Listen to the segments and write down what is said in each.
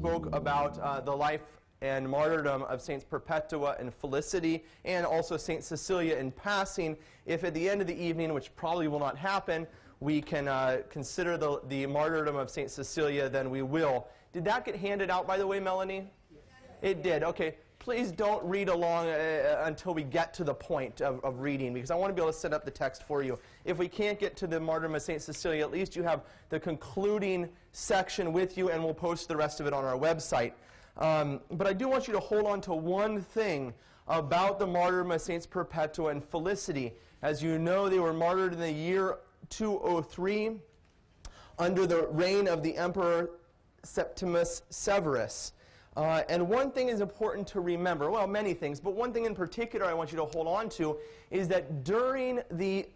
spoke about the life and martyrdom of Saints Perpetua and Felicity, and also Saint Cecilia in passing. If at the end of the evening, which probably will not happen, we can consider the martyrdom of Saint Cecilia, then we will. Did that get handed out, by the way, Melanie? Yes. It did. Okay. Please don't read along until we get to the point of reading, because I want to be able to set up the text for you. If we can't get to the martyrdom of Saint Cecilia, at least you have the concluding section with you, and we'll post the rest of it on our website. But I do want you to hold on to one thing about the martyrdom of Saints Perpetua and Felicity. As you know, they were martyred in the year 203 under the reign of the Emperor Septimus Severus. And one thing is important to remember, well, many things, but one thing in particular I want you to hold on to is that during the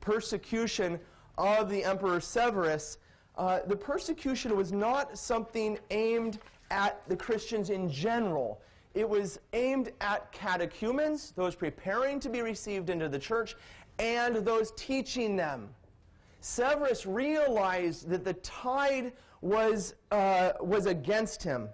persecution of the Emperor Severus, the persecution was not something aimed at the Christians in general. It was aimed at catechumens, those preparing to be received into the church, and those teaching them. Severus realized that the tide was against him,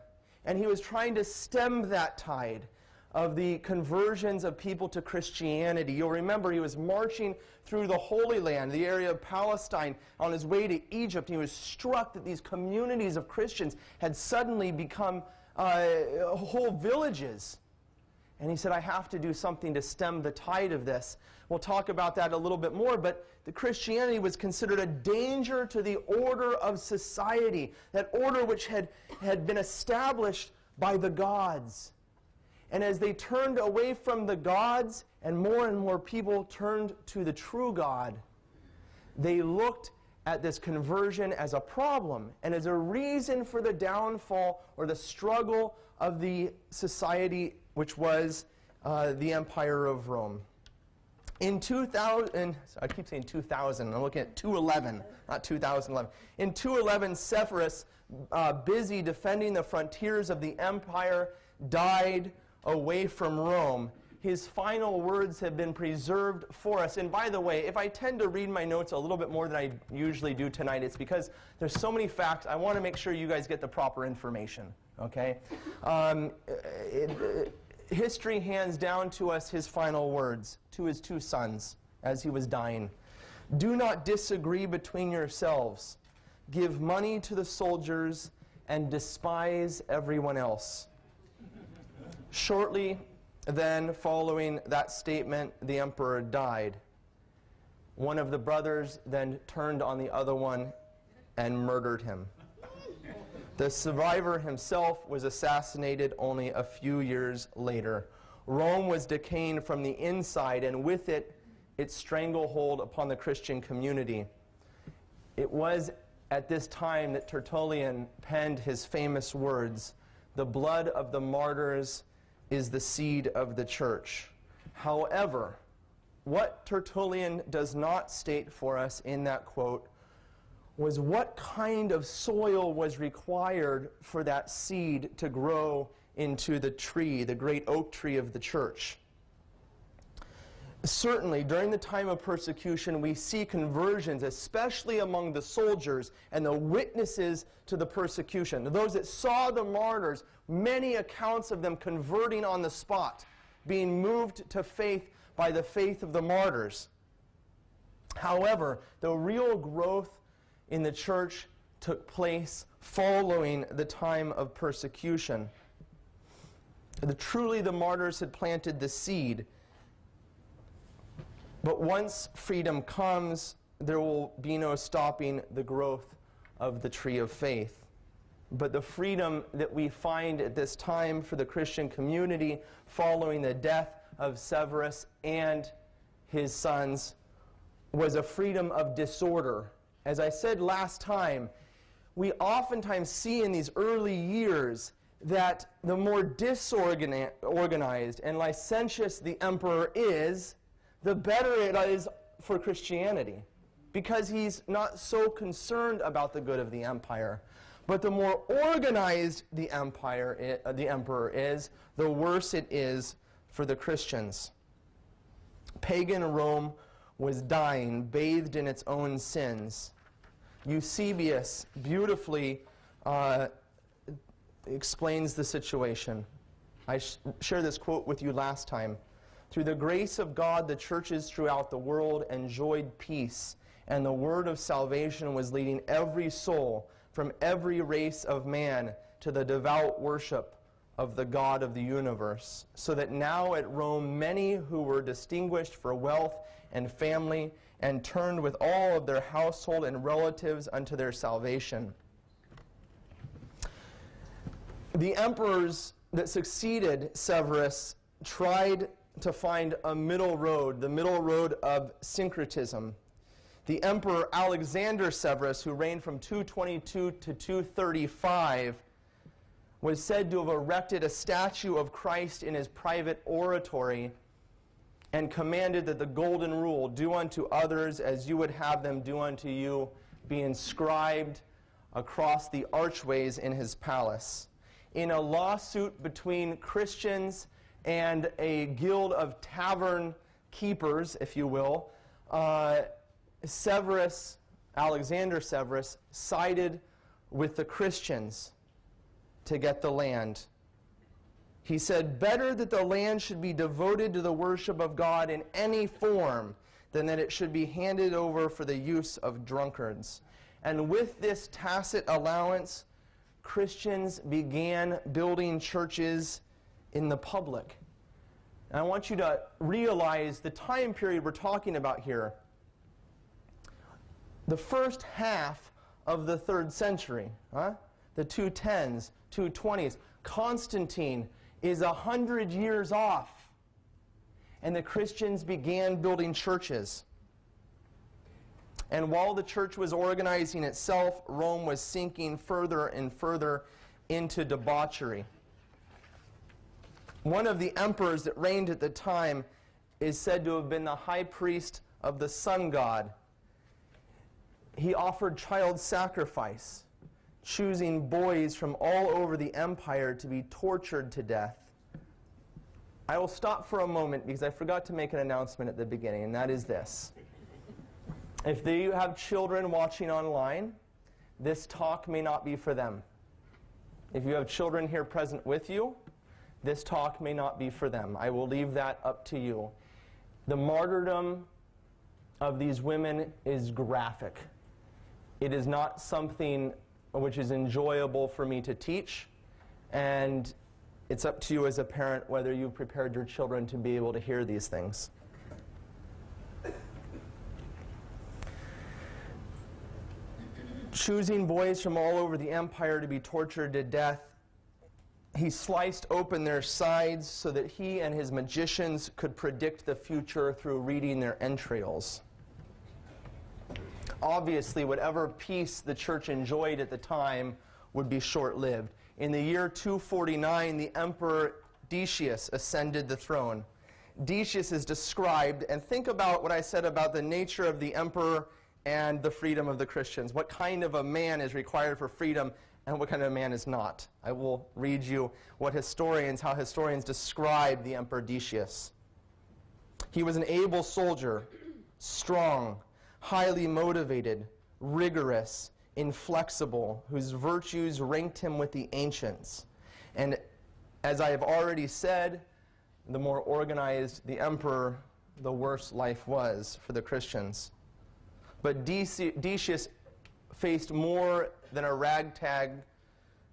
and he was trying to stem that tide of the conversions of people to Christianity. You'll remember he was marching through the Holy Land, the area of Palestine, on his way to Egypt. He was struck that these communities of Christians had suddenly become whole villages. And he said, I have to do something to stem the tide of this. We'll talk about that a little bit more, but the Christianity was considered a danger to the order of society, that order which had been established by the gods. And as they turned away from the gods, and more people turned to the true God, they looked at this conversion as a problem and as a reason for the downfall or the struggle of the society which was the Empire of Rome. In 2000, I keep saying 2000, I'm looking at 211, not 2011. In 211, Severus, busy defending the frontiers of the empire, died away from Rome. His final words have been preserved for us. And by the way, if I tend to read my notes a little bit more than I usually do tonight, it's because there's so many facts. I want to make sure you guys get the proper information. Okay? History hands down to us his final words to his two sons as he was dying. Do not disagree between yourselves. Give money to the soldiers and despise everyone else. Shortly then, following that statement, the emperor died. One of the brothers then turned on the other one and murdered him. The survivor himself was assassinated only a few years later. Rome was decaying from the inside, and with it, its stranglehold upon the Christian community. It was at this time that Tertullian penned his famous words, "The blood of the martyrs is the seed of the church." However, what Tertullian does not state for us in that quote was what kind of soil was required for that seed to grow into the tree, the great oak tree of the church. Certainly, during the time of persecution, we see conversions, especially among the soldiers and the witnesses to the persecution. Those that saw the martyrs, many accounts of them converting on the spot, being moved to faith by the faith of the martyrs. However, the real growth in the church took place following the time of persecution. Truly, the martyrs had planted the seed. But once freedom comes, there will be no stopping the growth of the tree of faith. But the freedom that we find at this time for the Christian community following the death of Severus and his sons was a freedom of disorder. As I said last time, we oftentimes see in these early years that the more disorganized and licentious the emperor is, the better it is for Christianity, because he's not so concerned about the good of the empire. But the more organized the emperor is, the worse it is for the Christians. Pagan Rome was dying, bathed in its own sins. Eusebius beautifully explains the situation. I shared this quote with you last time. Through the grace of God, the churches throughout the world enjoyed peace, and the word of salvation was leading every soul from every race of man to the devout worship of the God of the universe, so that now at Rome many who were distinguished for wealth and family and turned with all of their household and relatives unto their salvation. The emperors that succeeded Severus tried to find a middle road, the middle road of syncretism. The Emperor Alexander Severus, who reigned from 222 to 235, was said to have erected a statue of Christ in his private oratory and commanded that the golden rule, do unto others as you would have them do unto you, be inscribed across the archways in his palace. In a lawsuit between Christians and a guild of tavern keepers, if you will, Alexander Severus, sided with the Christians to get the land. He said, better that the land should be devoted to the worship of God in any form than that it should be handed over for the use of drunkards. And with this tacit allowance, Christians began building churches in the public. And I want you to realize the time period we're talking about here. The first half of the 3rd century, the 210s, 220s, Constantine is 100 years off, and the Christians began building churches. And while the church was organizing itself, Rome was sinking further and further into debauchery. One of the emperors that reigned at the time is said to have been the high priest of the sun god. He offered child sacrifice, choosing boys from all over the empire to be tortured to death. I will stop for a moment because I forgot to make an announcement at the beginning, and that is this. If you have children watching online, this talk may not be for them. If you have children here present with you, this talk may not be for them. I will leave that up to you. The martyrdom of these women is graphic. It is not something which is enjoyable for me to teach, and it's up to you as a parent whether you've prepared your children to be able to hear these things. Choosing boys from all over the empire to be tortured to death, he sliced open their sides so that he and his magicians could predict the future through reading their entrails. Obviously, whatever peace the church enjoyed at the time would be short-lived. In the year 249, the Emperor Decius ascended the throne. Decius is described, and think about what I said about the nature of the emperor and the freedom of the Christians. What kind of a man is required for freedom and what kind of a man is not? I will read you how historians describe the Emperor Decius. He was an able soldier, strong, highly motivated, rigorous, inflexible, whose virtues ranked him with the ancients. And as I have already said, the more organized the emperor, the worse life was for the Christians. But Decius faced more than a ragtag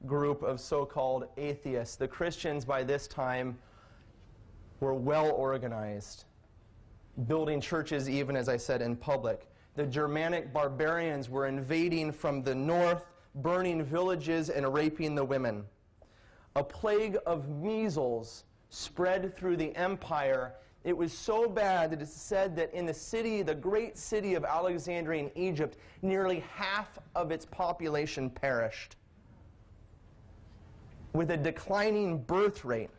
group of so-called atheists. The Christians by this time were well organized, building churches even, as I said, in public. The Germanic barbarians were invading from the north, burning villages and raping the women. A plague of measles spread through the empire. It was so bad that it's said that in the great city of Alexandria in Egypt, nearly half of its population perished. With a declining birth rate,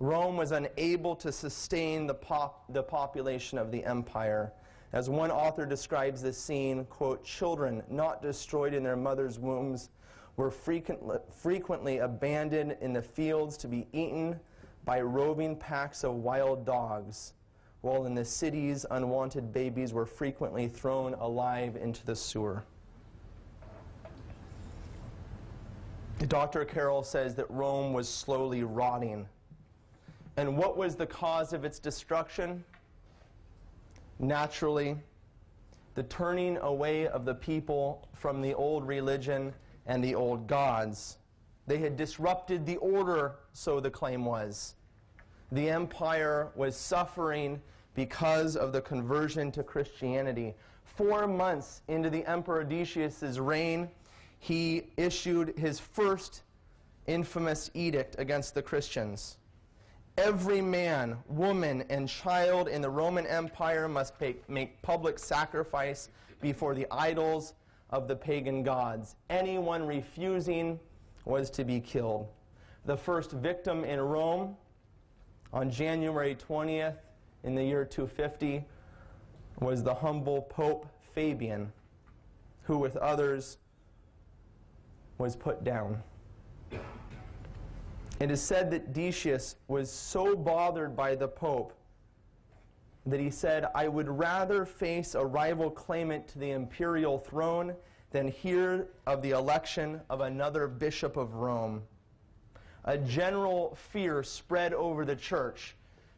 Rome was unable to sustain the population of the empire. As one author describes this scene, quote, children not destroyed in their mother's wombs were frequently abandoned in the fields to be eaten by roving packs of wild dogs, while in the cities unwanted babies were frequently thrown alive into the sewer. Dr. Carroll says that Rome was slowly rotting. And what was the cause of its destruction? Naturally, the turning away of the people from the old religion and the old gods. They had disrupted the order, so the claim was. The empire was suffering because of the conversion to Christianity. 4 months into the Emperor Decius's reign, he issued his first infamous edict against the Christians. Every man, woman, and child in the Roman Empire must make public sacrifice before the idols of the pagan gods. Anyone refusing was to be killed. The first victim in Rome on January 20th in the year 250 was the humble Pope Fabian, who with others was put down. It is said that Decius was so bothered by the Pope that he said, "I would rather face a rival claimant to the imperial throne than hear of the election of another bishop of Rome." A general fear spread over the church.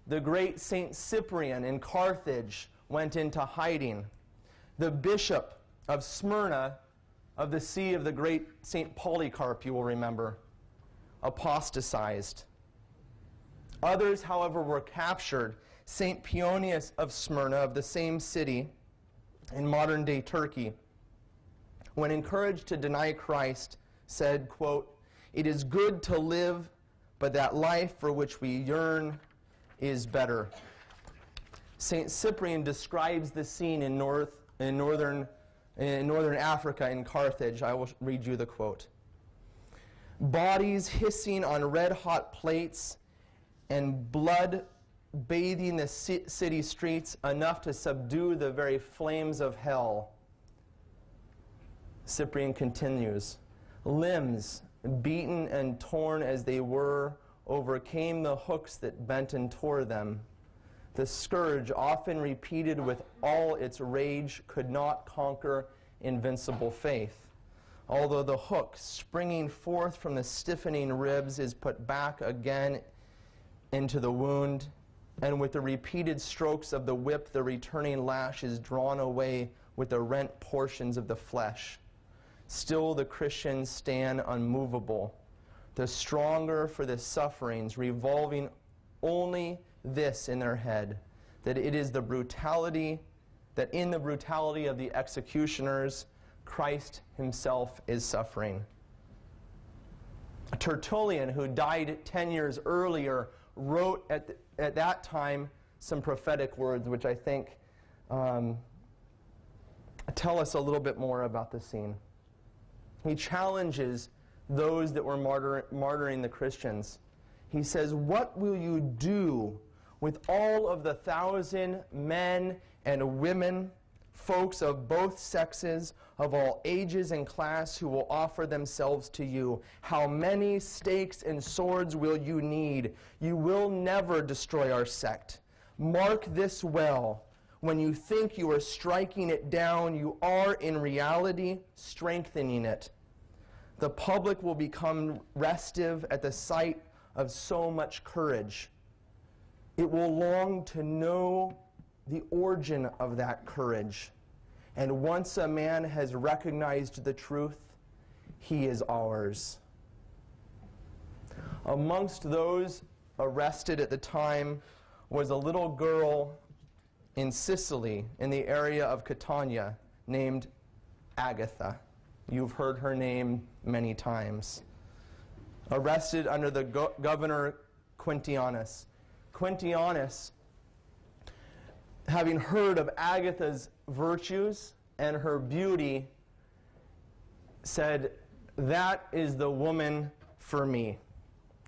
The great Saint Cyprian in Carthage went into hiding. The bishop of Smyrna, of the see of the great Saint Polycarp, you will remember, apostatized. Others, however, were captured. Saint Pionius of Smyrna, of the same city in modern-day Turkey, when encouraged to deny Christ, said, quote, "It is good to live, but that life for which we yearn is better." Saint Cyprian describes the scene in northern Africa, in Carthage. I will read you the quote. "Bodies hissing on red-hot plates and blood bathing the city streets, enough to subdue the very flames of hell." Cyprian continues, "Limbs, beaten and torn as they were, overcame the hooks that bent and tore them. The scourge, often repeated with all its rage, could not conquer invincible faith. Although the hook, springing forth from the stiffening ribs, is put back again into the wound, and with the repeated strokes of the whip, the returning lash is drawn away with the rent portions of the flesh. Still the Christians stand unmovable, the stronger for the sufferings, revolving only this in their head, that it is the brutality, that in the brutality of the executioners, Christ himself is suffering." Tertullian, who died 10 years earlier, wrote at that time some prophetic words which I think tell us a little bit more about the scene. He challenges those that were martyring the Christians. He says, "What will you do with all of the 1,000 men and women, folks of both sexes, of all ages and class, who will offer themselves to you? How many stakes and swords will you need? You will never destroy our sect. Mark this well. When you think you are striking it down, you are in reality strengthening it. The public will become restive at the sight of so much courage. It will long to know the origin of that courage. And once a man has recognized the truth, he is ours." Amongst those arrested at the time was a little girl in Sicily, in the area of Catania, named Agatha. You've heard her name many times. Arrested under the governor Quintianus. Quintianus, having heard of Agatha's virtues and her beauty, said, "That is the woman for me."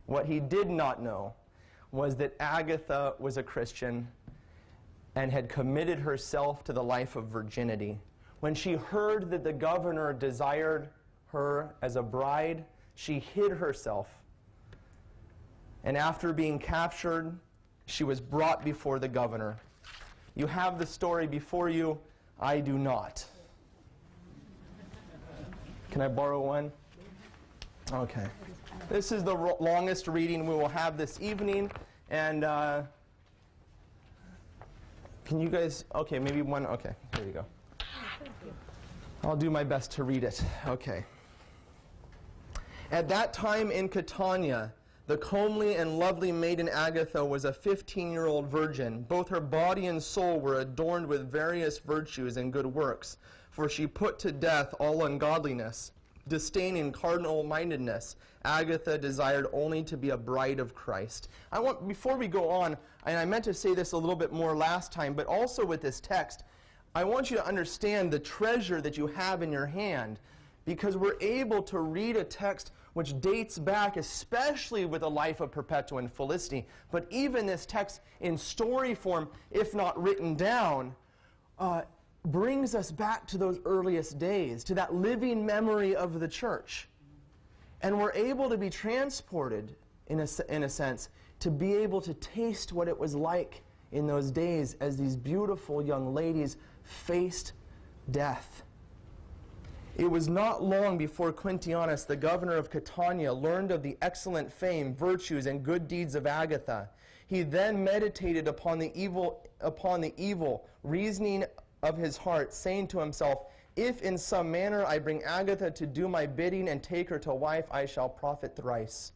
What he did not know was that Agatha was a Christian and had committed herself to the life of virginity. When she heard that the governor desired her as a bride, she hid herself. And after being captured, she was brought before the governor. You have the story before you. I do not. Can I borrow one? Okay. This is the longest reading we will have this evening. And can you guys, okay, maybe one, okay, here you go. I'll do my best to read it. Okay. At that time in Catania, the comely and lovely maiden Agatha was a 15-year-old virgin. Both her body and soul were adorned with various virtues and good works, for she put to death all ungodliness. Disdaining carnal-mindedness, Agatha desired only to be a bride of Christ. Before we go on, and I meant to say this a little bit more last time, but also with this text, I want you to understand the treasure that you have in your hand, because we're able to read a text which dates back, especially with the life of Perpetua and Felicity, but even this text in story form, if not written down, brings us back to those earliest days, to that living memory of the church. And we're able to be transported, in a sense, to be able to taste what it was like in those days as these beautiful young ladies faced death. It was not long before Quintianus, the governor of Catania, learned of the excellent fame, virtues, and good deeds of Agatha. He then meditated upon the evil reasoning of his heart, saying to himself, if in some manner I bring Agatha to do my bidding and take her to wife, I shall profit thrice.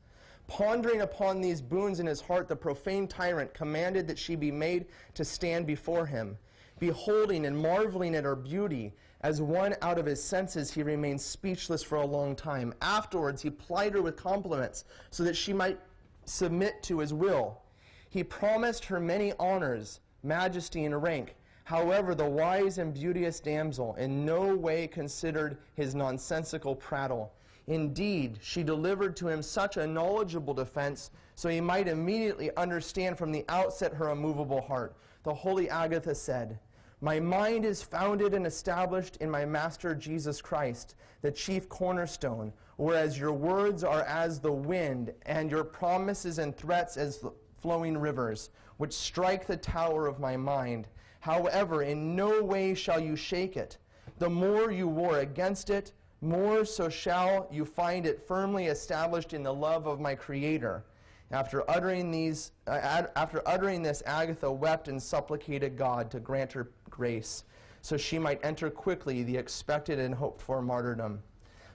Pondering upon these boons in his heart, the profane tyrant commanded that she be made to stand before him. Beholding and marveling at her beauty, as one out of his senses, he remained speechless for a long time. Afterwards, he plied her with compliments, so that she might submit to his will. He promised her many honors, majesty, and rank. However, the wise and beauteous damsel in no way considered his nonsensical prattle. Indeed, she delivered to him such a knowledgeable defense, so he might immediately understand from the outset her immovable heart. The holy Agatha said, my mind is founded and established in my Master Jesus Christ, the chief cornerstone, whereas your words are as the wind, and your promises and threats as flowing rivers, which strike the tower of my mind. However, in no way shall you shake it. The more you war against it, more so shall you find it firmly established in the love of my Creator. After uttering this, Agatha wept and supplicated God to grant her grace, so she might enter quickly the expected and hoped-for martyrdom.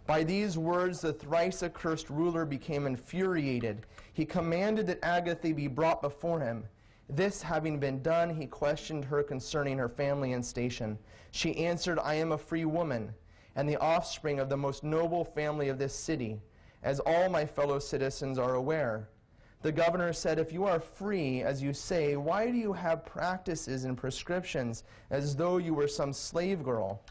By these words, the thrice accursed ruler became infuriated. He commanded that Agatha be brought before him. This having been done, he questioned her concerning her family and station. She answered, I am a free woman, and the offspring of the most noble family of this city, as all my fellow citizens are aware. The governor said, if you are free, as you say, why do you have practices and prescriptions as though you were some slave girl?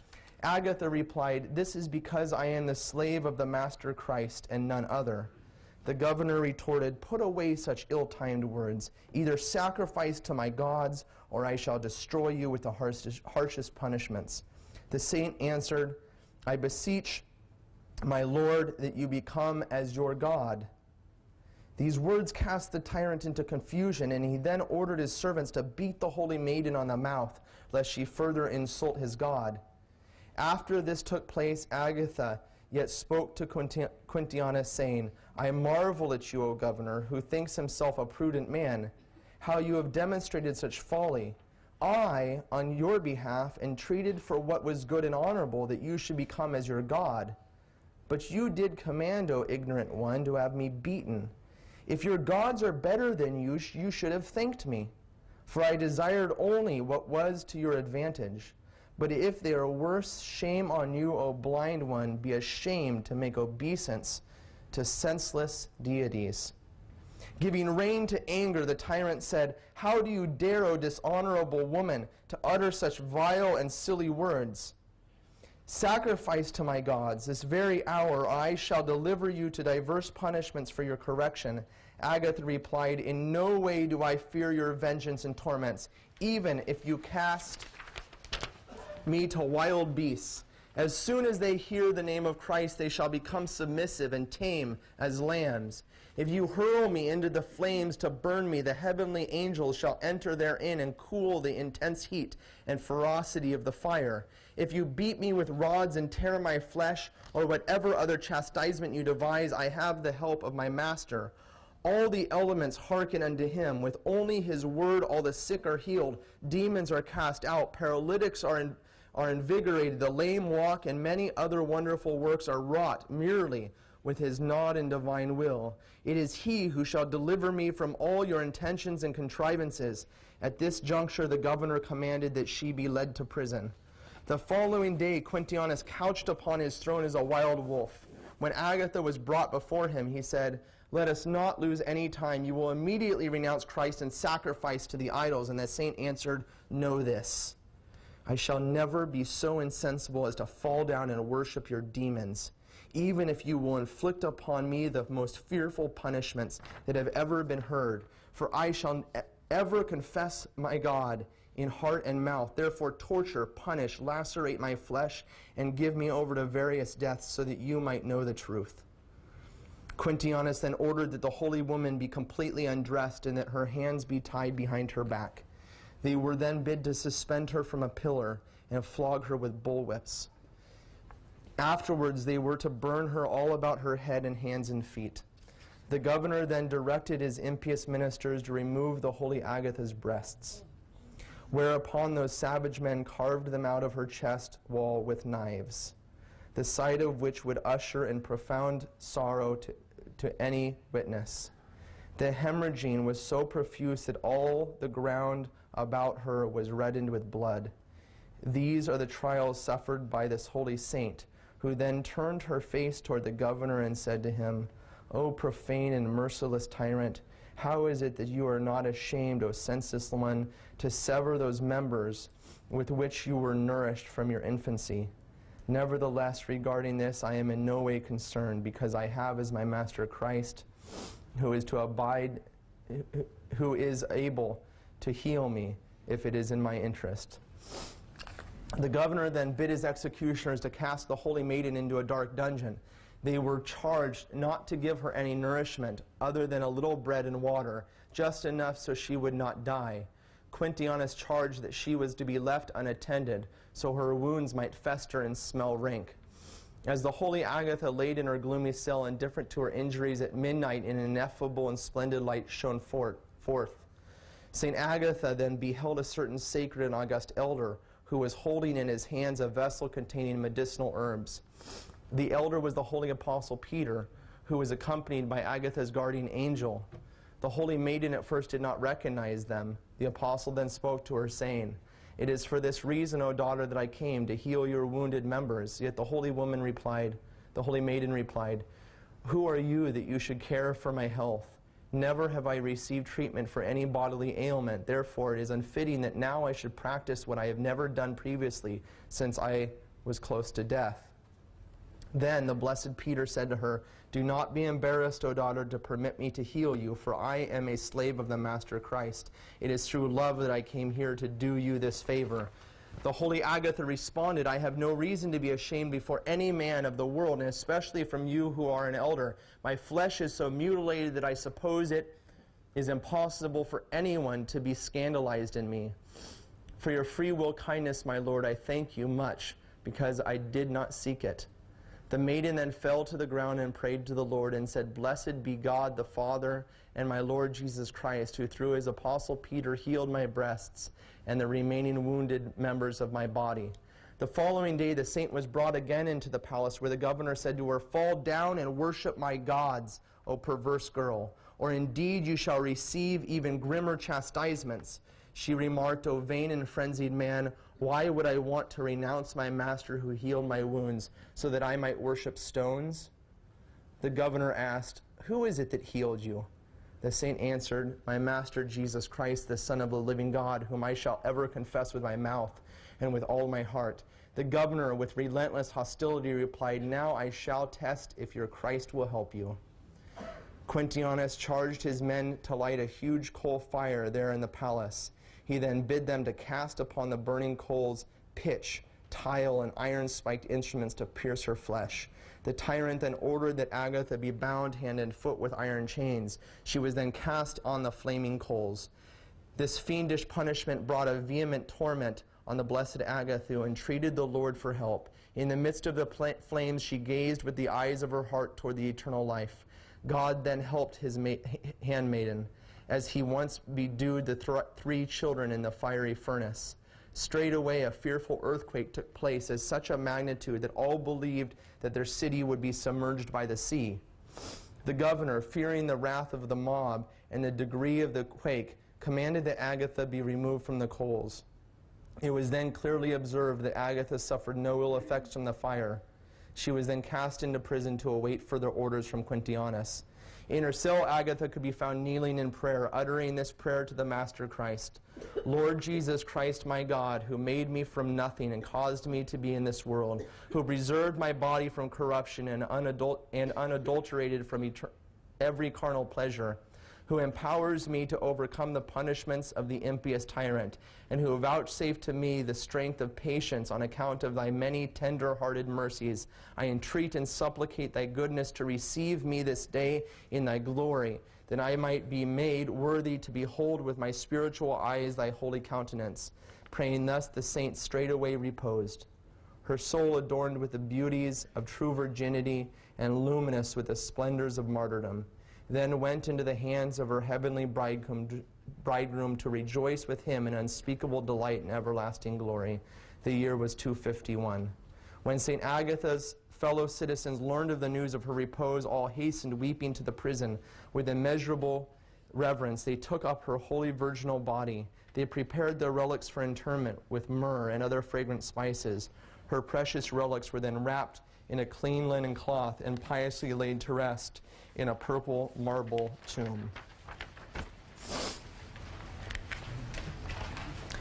Agatha replied, this is because I am the slave of the Master Christ and none other. The governor retorted, put away such ill-timed words. Either sacrifice to my gods, or I shall destroy you with the harshest punishments. The saint answered, I beseech my Lord that you become as your God. These words cast the tyrant into confusion, and he then ordered his servants to beat the holy maiden on the mouth, lest she further insult his God. After this took place, Agatha yet spoke to Quintianus, saying, I marvel at you, O governor, who thinks himself a prudent man, how you have demonstrated such folly. I, on your behalf, entreated for what was good and honorable, that you should become as your God. But you did command, O ignorant one, to have me beaten. If your gods are better than you, you should have thanked me, for I desired only what was to your advantage. But if they are worse, shame on you, O blind one, be ashamed to make obeisance to senseless deities. Giving rein to anger, the tyrant said, how do you dare, O dishonorable woman, to utter such vile and silly words? Sacrifice to my gods this very hour, or I shall deliver you to diverse punishments for your correction. Agatha replied, in no way do I fear your vengeance and torments, even if you cast me to wild beasts. As soon as they hear the name of Christ, they shall become submissive and tame as lambs. If you hurl me into the flames to burn me, the heavenly angels shall enter therein and cool the intense heat and ferocity of the fire. If you beat me with rods and tear my flesh, or whatever other chastisement you devise, I have the help of my master. All the elements hearken unto him. With only his word all the sick are healed, demons are cast out, paralytics are invigorated, the lame walk, and many other wonderful works are wrought merely with his nod and divine will. It is he who shall deliver me from all your intentions and contrivances. At this juncture the governor commanded that she be led to prison. The following day Quintianus couched upon his throne as a wild wolf. When Agatha was brought before him, he said, "Let us not lose any time. You will immediately renounce Christ and sacrifice to the idols." And the saint answered, "Know this, I shall never be so insensible as to fall down and worship your demons, even if you will inflict upon me the most fearful punishments that have ever been heard. For I shall ever confess my God in heart and mouth. Therefore torture, punish, lacerate my flesh, and give me over to various deaths, so that you might know the truth." Quintianus then ordered that the holy woman be completely undressed and that her hands be tied behind her back. They were then bid to suspend her from a pillar and flog her with bullwhips. Afterwards they were to burn her all about her head and hands and feet. The governor then directed his impious ministers to remove the holy Agatha's breasts, whereupon those savage men carved them out of her chest wall with knives, the sight of which would usher in profound sorrow to any witness. The hemorrhaging was so profuse that all the ground about her was reddened with blood. These are the trials suffered by this holy saint, who then turned her face toward the governor and said to him, "O profane and merciless tyrant, how is it that you are not ashamed, O senseless one, to sever those members with which you were nourished from your infancy? Nevertheless, regarding this, I am in no way concerned, because I have as my master Christ, who is able to heal me if it is in my interest." The governor then bid his executioners to cast the holy maiden into a dark dungeon. They were charged not to give her any nourishment other than a little bread and water, just enough so she would not die. Quintianus charged that she was to be left unattended, so her wounds might fester and smell rank. As the holy Agatha laid in her gloomy cell, indifferent to her injuries, at midnight an ineffable and splendid light shone forth. St. Agatha then beheld a certain sacred and august elder, who was holding in his hands a vessel containing medicinal herbs. The elder was the holy apostle Peter, who was accompanied by Agatha's guardian angel. The holy maiden at first did not recognize them. The apostle then spoke to her, saying, "It is for this reason, O daughter, that I came, to heal your wounded members." Yet the holy maiden replied, "Who are you that you should care for my health? Never have I received treatment for any bodily ailment. Therefore it is unfitting that now I should practice what I have never done previously, since I was close to death." Then the blessed Peter said to her, "Do not be embarrassed, O daughter, to permit me to heal you, for I am a slave of the Master Christ. It is through love that I came here to do you this favor." The holy Agatha responded, "I have no reason to be ashamed before any man of the world, and especially from you who are an elder. My flesh is so mutilated that I suppose it is impossible for anyone to be scandalized in me. For your free will kindness, my Lord, I thank you much, because I did not seek it." The maiden then fell to the ground and prayed to the Lord and said, "Blessed be God the Father and my Lord Jesus Christ, who through his apostle Peter healed my breasts and the remaining wounded members of my body." The following day the saint was brought again into the palace, where the governor said to her, "Fall down and worship my gods, O perverse girl, or indeed you shall receive even grimmer chastisements." She remarked, "O vain and frenzied man, why would I want to renounce my master who healed my wounds, so that I might worship stones?" The governor asked, "Who is it that healed you?" The saint answered, "My master Jesus Christ, the Son of the living God, whom I shall ever confess with my mouth and with all my heart." The governor, with relentless hostility, replied, "Now I shall test if your Christ will help you." Quintianus charged his men to light a huge coal fire there in the palace. He then bid them to cast upon the burning coals pitch, tile and iron-spiked instruments to pierce her flesh. The tyrant then ordered that Agatha be bound hand and foot with iron chains. She was then cast on the flaming coals. This fiendish punishment brought a vehement torment on the blessed Agatha, who entreated the Lord for help. In the midst of the flames, she gazed with the eyes of her heart toward the eternal life. God then helped his handmaiden, as he once bedewed the 3 children in the fiery furnace. Straightway a fearful earthquake took place of such a magnitude that all believed that their city would be submerged by the sea. The governor, fearing the wrath of the mob and the degree of the quake, commanded that Agatha be removed from the coals. It was then clearly observed that Agatha suffered no ill effects from the fire. She was then cast into prison to await further orders from Quintianus. In her cell, Agatha could be found kneeling in prayer, uttering this prayer to the Master Christ. Lord Jesus Christ, my God, who made me from nothing and caused me to be in this world, who preserved my body from corruption and unadulterated from every carnal pleasure, who empowers me to overcome the punishments of the impious tyrant, and who vouchsafed to me the strength of patience on account of thy many tender-hearted mercies, I entreat and supplicate thy goodness to receive me this day in thy glory, that I might be made worthy to behold with my spiritual eyes thy holy countenance. Praying thus, the saint straightway reposed, her soul adorned with the beauties of true virginity and luminous with the splendors of martyrdom, then went into the hands of her heavenly bridegroom to rejoice with him in unspeakable delight and everlasting glory. The year was 251. When St. Agatha's fellow citizens learned of the news of her repose, all hastened weeping to the prison. With immeasurable reverence, they took up her holy virginal body. They prepared their relics for interment with myrrh and other fragrant spices. Her precious relics were then wrapped in a clean linen cloth and piously laid to rest in a purple marble tomb.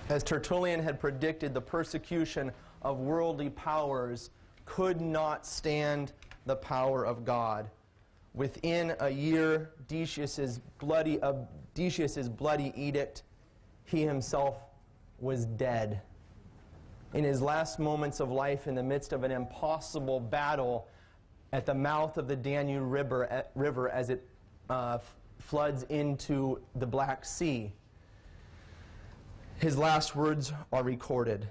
As Tertullian had predicted, the persecution of worldly powers could not stand the power of God. Within a year, Decius's bloody edict, he himself was dead. In his last moments of life, in the midst of an impossible battle at the mouth of the Danube River as it floods into the Black Sea, his last words are recorded.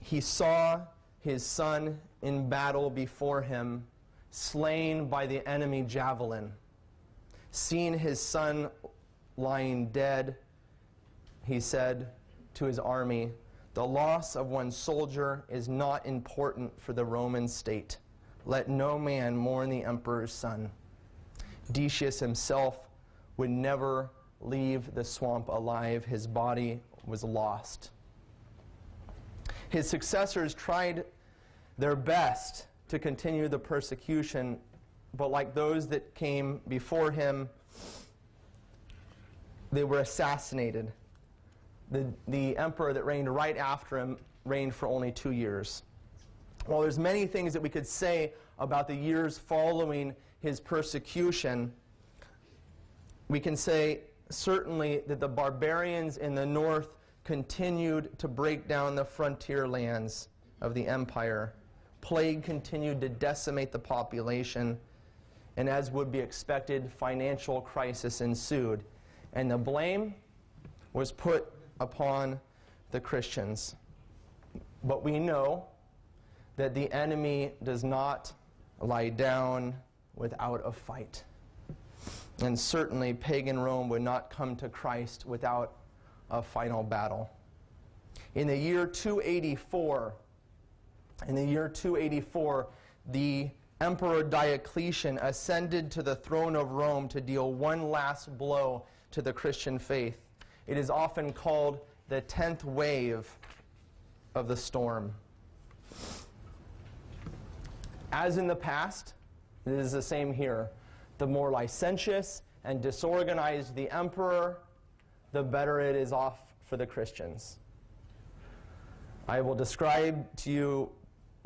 He saw his son in battle before him, slain by the enemy javelin. Seeing his son lying dead, he said to his army, "The loss of one soldier is not important for the Roman state. Let no man mourn the emperor's son." Decius himself would never leave the swamp alive. His body was lost. His successors tried their best to continue the persecution, but like those that came before him, they were assassinated. The emperor that reigned right after him reigned for only 2 years. While there's many things that we could say about the years following his persecution, we can say certainly that the barbarians in the north continued to break down the frontier lands of the empire. Plague continued to decimate the population, and as would be expected, financial crisis ensued. And the blame was put upon the Christians. But we know that the enemy does not lie down without a fight. And certainly pagan Rome would not come to Christ without a final battle. In the year 284, the Emperor Diocletian ascended to the throne of Rome to deal one last blow to the Christian faith. It is often called the 10th wave of the storm. As in the past, it is the same here. The more licentious and disorganized the emperor, the better it is off for the Christians. I will describe to you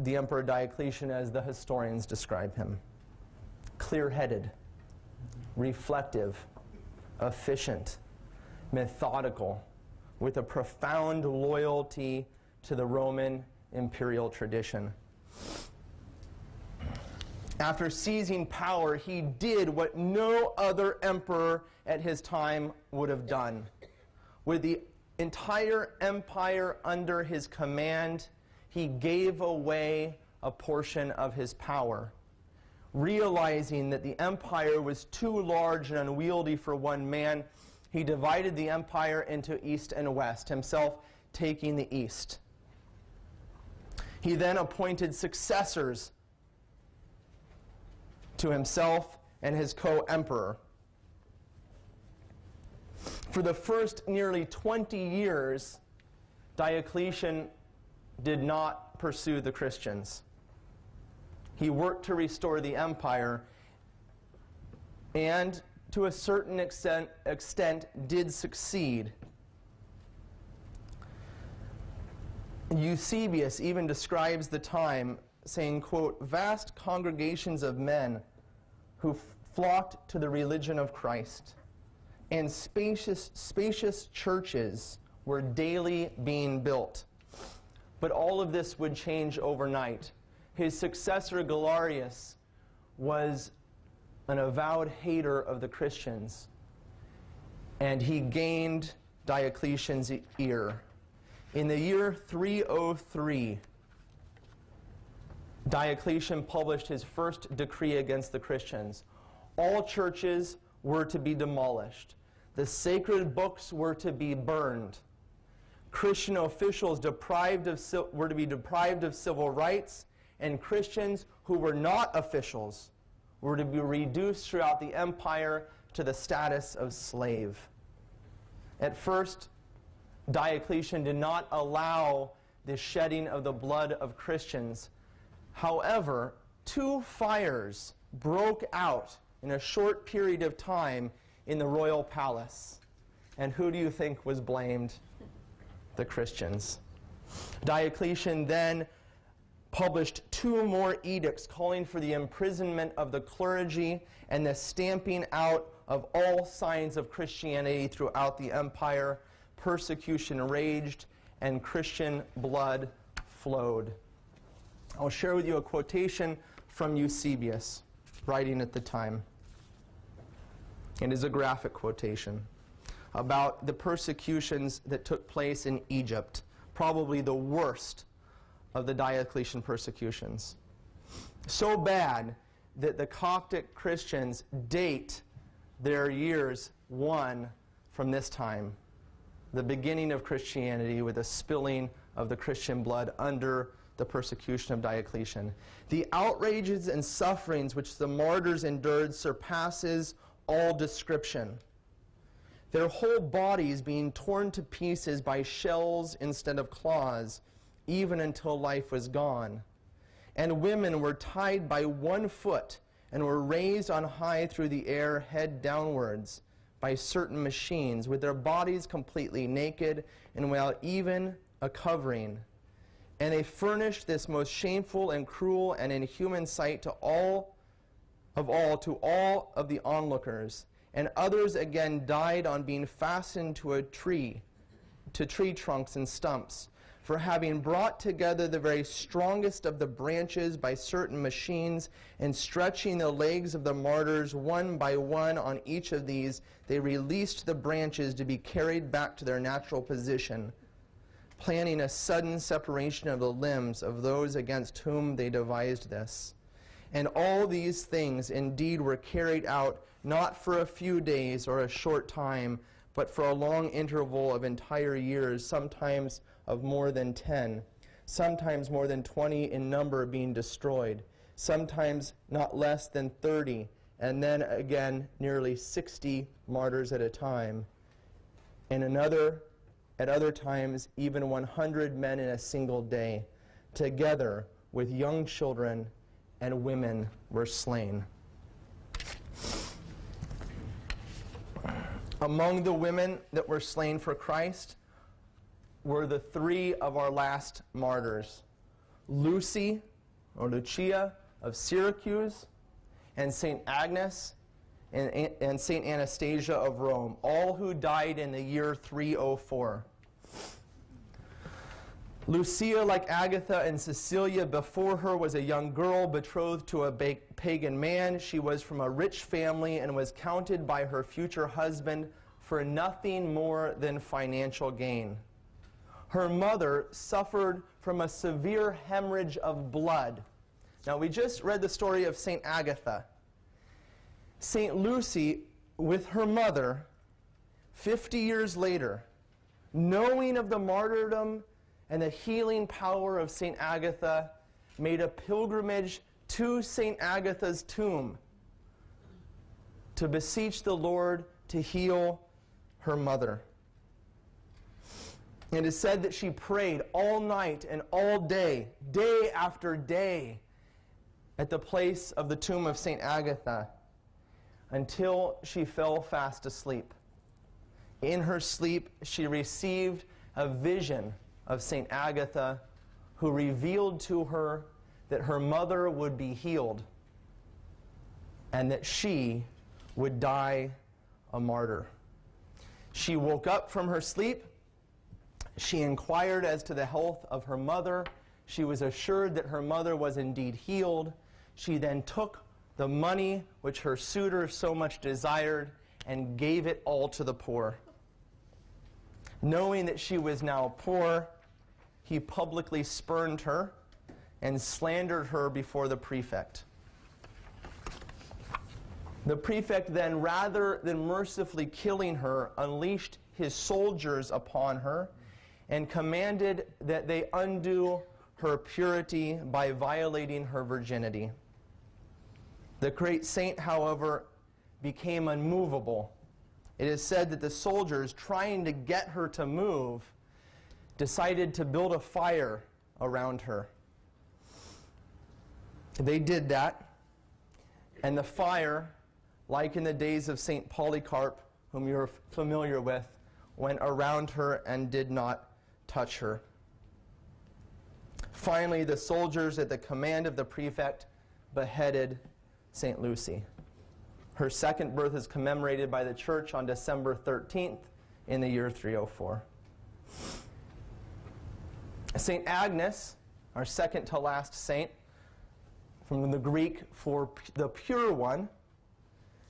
the Emperor Diocletian as the historians describe him. Clear-headed, reflective, efficient, methodical, with a profound loyalty to the Roman imperial tradition. After seizing power, he did what no other emperor at his time would have done. With the entire empire under his command, he gave away a portion of his power. Realizing that the empire was too large and unwieldy for one man, he divided the empire into east and west, himself taking the east. He then appointed successors to himself and his co-emperor. For the first nearly 20 years, Diocletian did not pursue the Christians. He worked to restore the empire and, to a certain extent did succeed. Eusebius even describes the time, saying, quote, "Vast congregations of men who flocked to the religion of Christ, and spacious churches were daily being built." But all of this would change overnight. His successor, Galerius, was an avowed hater of the Christians, and he gained Diocletian's ear. In the year 303, Diocletian published his first decree against the Christians. All churches were to be demolished. The sacred books were to be burned. Christian officials were to be deprived of civil rights, and Christians who were not officials were to be reduced throughout the empire to the status of slave. At first, Diocletian did not allow the shedding of the blood of Christians. However, 2 fires broke out in a short period of time in the royal palace. And who do you think was blamed? The Christians. Diocletian then published 2 more edicts calling for the imprisonment of the clergy and the stamping out of all signs of Christianity throughout the empire. Persecution raged and Christian blood flowed. I'll share with you a quotation from Eusebius, writing at the time. It is a graphic quotation about the persecutions that took place in Egypt, probably the worst of the Diocletian persecutions. So bad that the Coptic Christians date their years 1 from this time, the beginning of Christianity with the spilling of the Christian blood under the persecution of Diocletian. The outrages and sufferings which the martyrs endured surpasses all description. Their whole bodies being torn to pieces by shells instead of claws, even until life was gone. And women were tied by 1 foot and were raised on high through the air, head downwards, by certain machines, with their bodies completely naked and without even a covering. And they furnished this most shameful and cruel and inhuman sight to all of the onlookers. And others again died on being fastened to tree trunks and stumps, for having brought together the very strongest of the branches by certain machines, and stretching the legs of the martyrs one by one on each of these, they released the branches to be carried back to their natural position, planning a sudden separation of the limbs of those against whom they devised this. And all these things indeed were carried out not for a few days or a short time, but for a long interval of entire years, sometimes of more than 10, sometimes more than 20 in number being destroyed, sometimes not less than 30, and then again nearly 60 martyrs at a time, and at other times even 100 men in a single day, together with young children and women were slain. Among the women that were slain for Christ were the 3 of our last martyrs, Lucia of Syracuse, and St. Agnes, and St. Anastasia of Rome, all who died in the year 304. Lucia, like Agatha and Cecilia before her, was a young girl betrothed to a pagan man. She was from a rich family and was counted by her future husband for nothing more than financial gain. Her mother suffered from a severe hemorrhage of blood. Now, we just read the story of St. Agatha. St. Lucy, with her mother, 50 years later, knowing of the martyrdom and the healing power of St. Agatha, made a pilgrimage to St. Agatha's tomb to beseech the Lord to heal her mother. It is said that she prayed all night and all day, day after day, at the place of the tomb of St. Agatha, until she fell fast asleep. In her sleep, she received a vision of St. Agatha, who revealed to her that her mother would be healed and that she would die a martyr. She woke up from her sleep. She inquired as to the health of her mother. She was assured that her mother was indeed healed. She then took the money which her suitor so much desired and gave it all to the poor. Knowing that she was now poor, he publicly spurned her and slandered her before the prefect. The prefect then, rather than mercifully killing her, unleashed his soldiers upon her and commanded that they undo her purity by violating her virginity. The great saint, however, became unmovable. It is said that the soldiers, trying to get her to move, decided to build a fire around her. They did that, and the fire, like in the days of St. Polycarp, whom you're familiar with, went around her and did not touch her. Finally, the soldiers, at the command of the prefect, beheaded St. Lucy. Her second birth is commemorated by the Church on December 13th in the year 304. St. Agnes, our second to last saint, from the Greek for the pure one.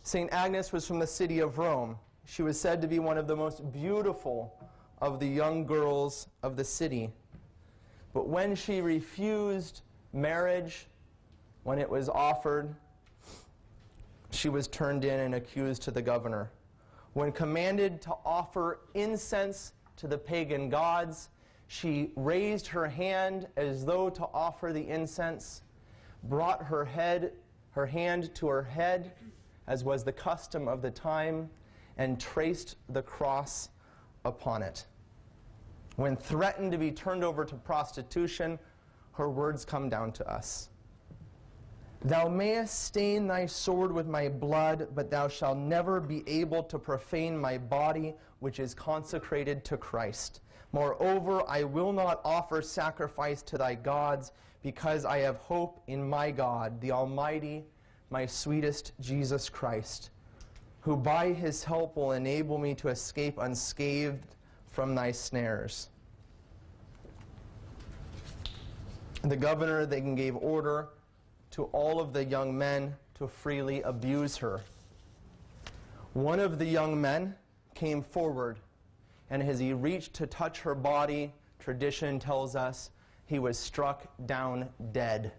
St. Agnes was from the city of Rome. She was said to be one of the most beautiful of the young girls of the city. But when she refused marriage, when it was offered, she was turned in and accused to the governor. When commanded to offer incense to the pagan gods, she raised her hand as though to offer the incense, brought her hand to her head, as was the custom of the time, and traced the cross upon it. When threatened to be turned over to prostitution, her words come down to us. Thou mayest stain thy sword with my blood, but thou shalt never be able to profane my body, which is consecrated to Christ. Moreover, I will not offer sacrifice to thy gods, because I have hope in my God, the Almighty, my sweetest Jesus Christ, who by his help will enable me to escape unscathed from thy snares. The governor then gave order to all of the young men to freely abuse her. One of the young men came forward, and as he reached to touch her body, tradition tells us he was struck down dead.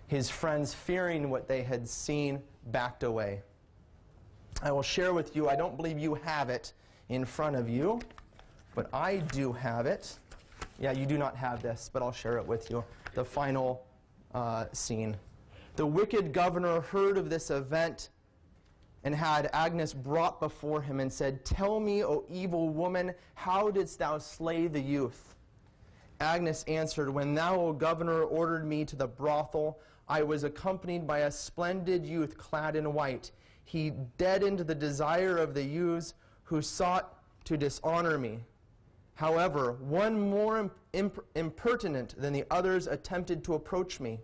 His friends, fearing what they had seen, backed away. I will share with you, I don't believe you have it in front of you, but I do have it. Yeah, you do not have this, but I'll share it with you. The final scene. The wicked governor heard of this event and had Agnes brought before him and said, Tell me, O evil woman, how didst thou slay the youth? Agnes answered, When thou, O governor, ordered me to the brothel, I was accompanied by a splendid youth clad in white. He deadened the desire of the youths who sought to dishonor me. However, one more impertinent than the others attempted to approach me.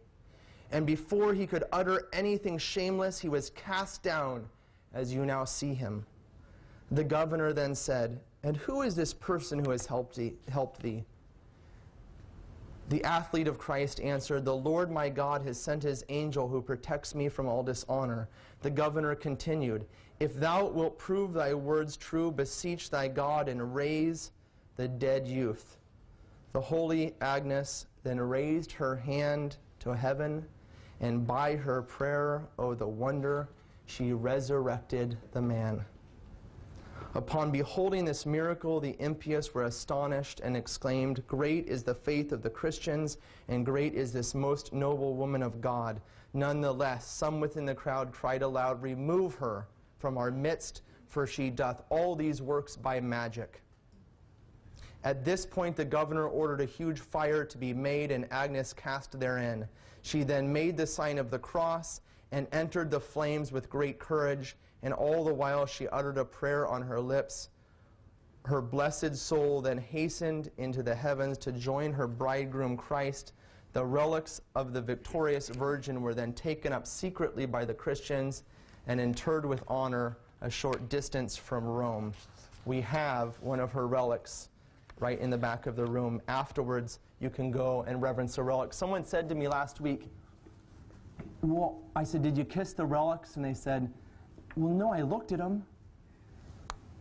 And before he could utter anything shameless, he was cast down, as you now see him. The governor then said, And who is this person who has helped thee? The athlete of Christ answered, "The Lord my God has sent his angel who protects me from all dishonor." The governor continued, "If thou wilt prove thy words true, beseech thy God and raise the dead youth." The holy Agnes then raised her hand to heaven, and by her prayer, oh the wonder, she resurrected the man. Upon beholding this miracle, the impious were astonished and exclaimed, "Great is the faith of the Christians, and great is this most noble woman of God." Nonetheless, some within the crowd cried aloud, "Remove her from our midst, for she doth all these works by magic." At this point, the governor ordered a huge fire to be made, and Agnes cast therein. She then made the sign of the cross and entered the flames with great courage, and all the while she uttered a prayer on her lips. Her blessed soul then hastened into the heavens to join her bridegroom Christ. The relics of the victorious Virgin were then taken up secretly by the Christians and interred with honor a short distance from Rome. We have one of her relics right in the back of the room. Afterwards, you can go and reverence the relic. Someone said to me last week, well, I said, "Did you kiss the relics?" And they said, "Well, no, I looked at them."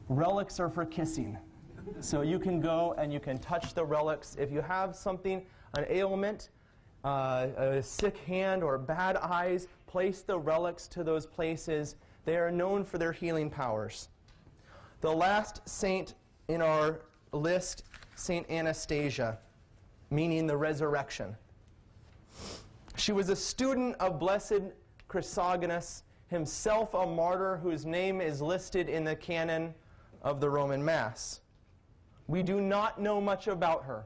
Relics are for kissing. So you can go and you can touch the relics. If you have something, an ailment, a sick hand or bad eyes, place the relics to those places. They are known for their healing powers. The last saint in our list, Saint Anastasia, meaning the resurrection. She was a student of Blessed Chrysogonus, himself a martyr whose name is listed in the canon of the Roman Mass. We do not know much about her.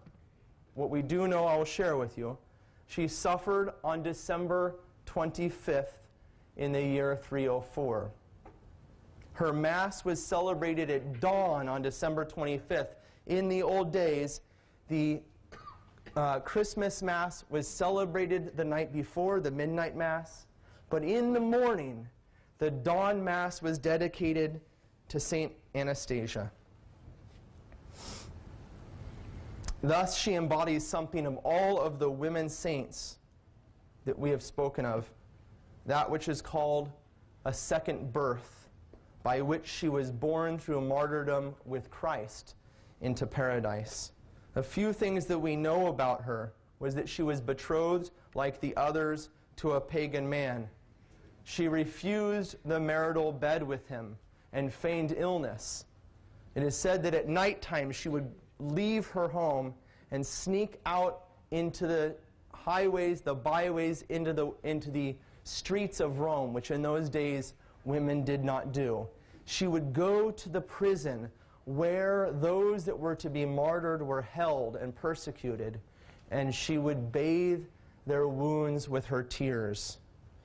What we do know, I will share with you. She suffered on December 25th in the year 304. Her Mass was celebrated at dawn on December 25th. In the old days, the Christmas Mass was celebrated the night before, the midnight Mass. But in the morning, the dawn Mass was dedicated to Saint Anastasia. Thus, she embodies something of all of the women saints that we have spoken of, that which is called a second birth, by which she was born through martyrdom with Christ into paradise. A few things that we know about her was that she was betrothed, like the others, to a pagan man. She refused the marital bed with him and feigned illness. It is said that at nighttime she would leave her home and sneak out into the highways, the byways, into the streets of Rome, which in those days women did not do. She would go to the prison where those that were to be martyred were held and persecuted, and she would bathe their wounds with her tears.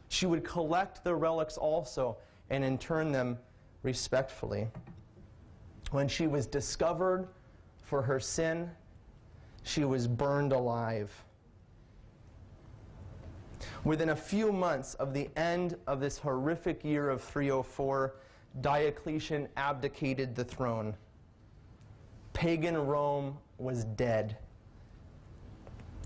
She would collect the relics also and intern them respectfully. When she was discovered for her sin, she was burned alive. Within a few months of the end of this horrific year of 304, Diocletian abdicated the throne. Pagan Rome was dead.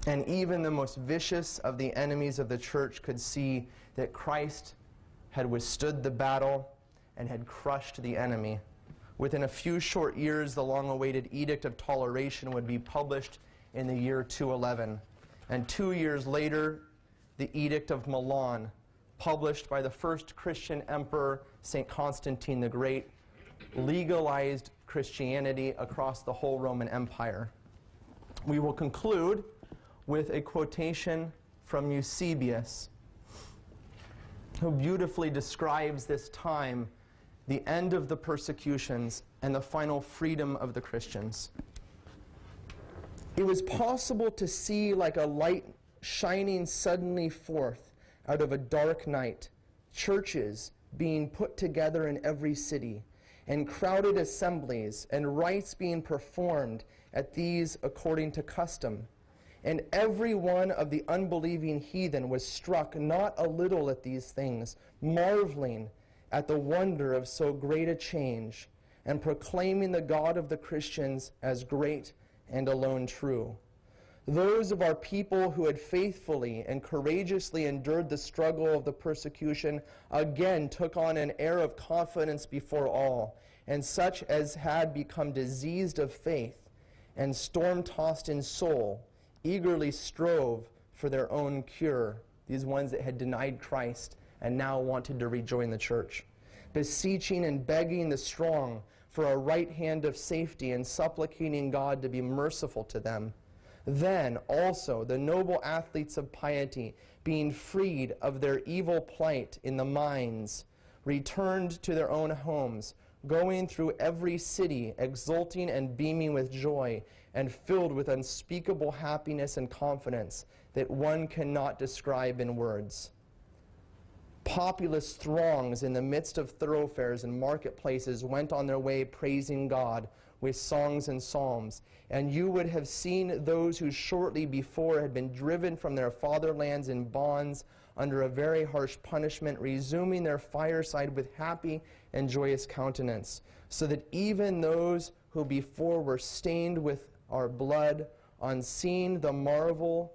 And even the most vicious of the enemies of the church could see that Christ had withstood the battle and had crushed the enemy. Within a few short years, the long-awaited Edict of Toleration would be published in the year 211. And 2 years later, the Edict of Milan, published by the first Christian emperor, St. Constantine the Great, legalized Christianity across the whole Roman Empire. We will conclude with a quotation from Eusebius, who beautifully describes this time, the end of the persecutions, and the final freedom of the Christians. "It was possible to see like a light shining suddenly forth out of a dark night, churches being put together in every city, and crowded assemblies, and rites being performed at these according to custom. And every one of the unbelieving heathen was struck not a little at these things, marveling at the wonder of so great a change, and proclaiming the God of the Christians as great and alone true. Those of our people who had faithfully and courageously endured the struggle of the persecution again took on an air of confidence before all, and such as had become diseased of faith and storm-tossed in soul eagerly strove for their own cure, these ones that had denied Christ and now wanted to rejoin the church, beseeching and begging the strong for a right hand of safety and supplicating God to be merciful to them. Then also the noble athletes of piety, being freed of their evil plight in the mines, returned to their own homes, going through every city, exulting and beaming with joy, and filled with unspeakable happiness and confidence that one cannot describe in words. Populous throngs in the midst of thoroughfares and marketplaces went on their way praising God with songs and psalms, and you would have seen those who shortly before had been driven from their fatherlands in bonds under a very harsh punishment, resuming their fireside with happy and joyous countenance, so that even those who before were stained with our blood, on seeing the marvel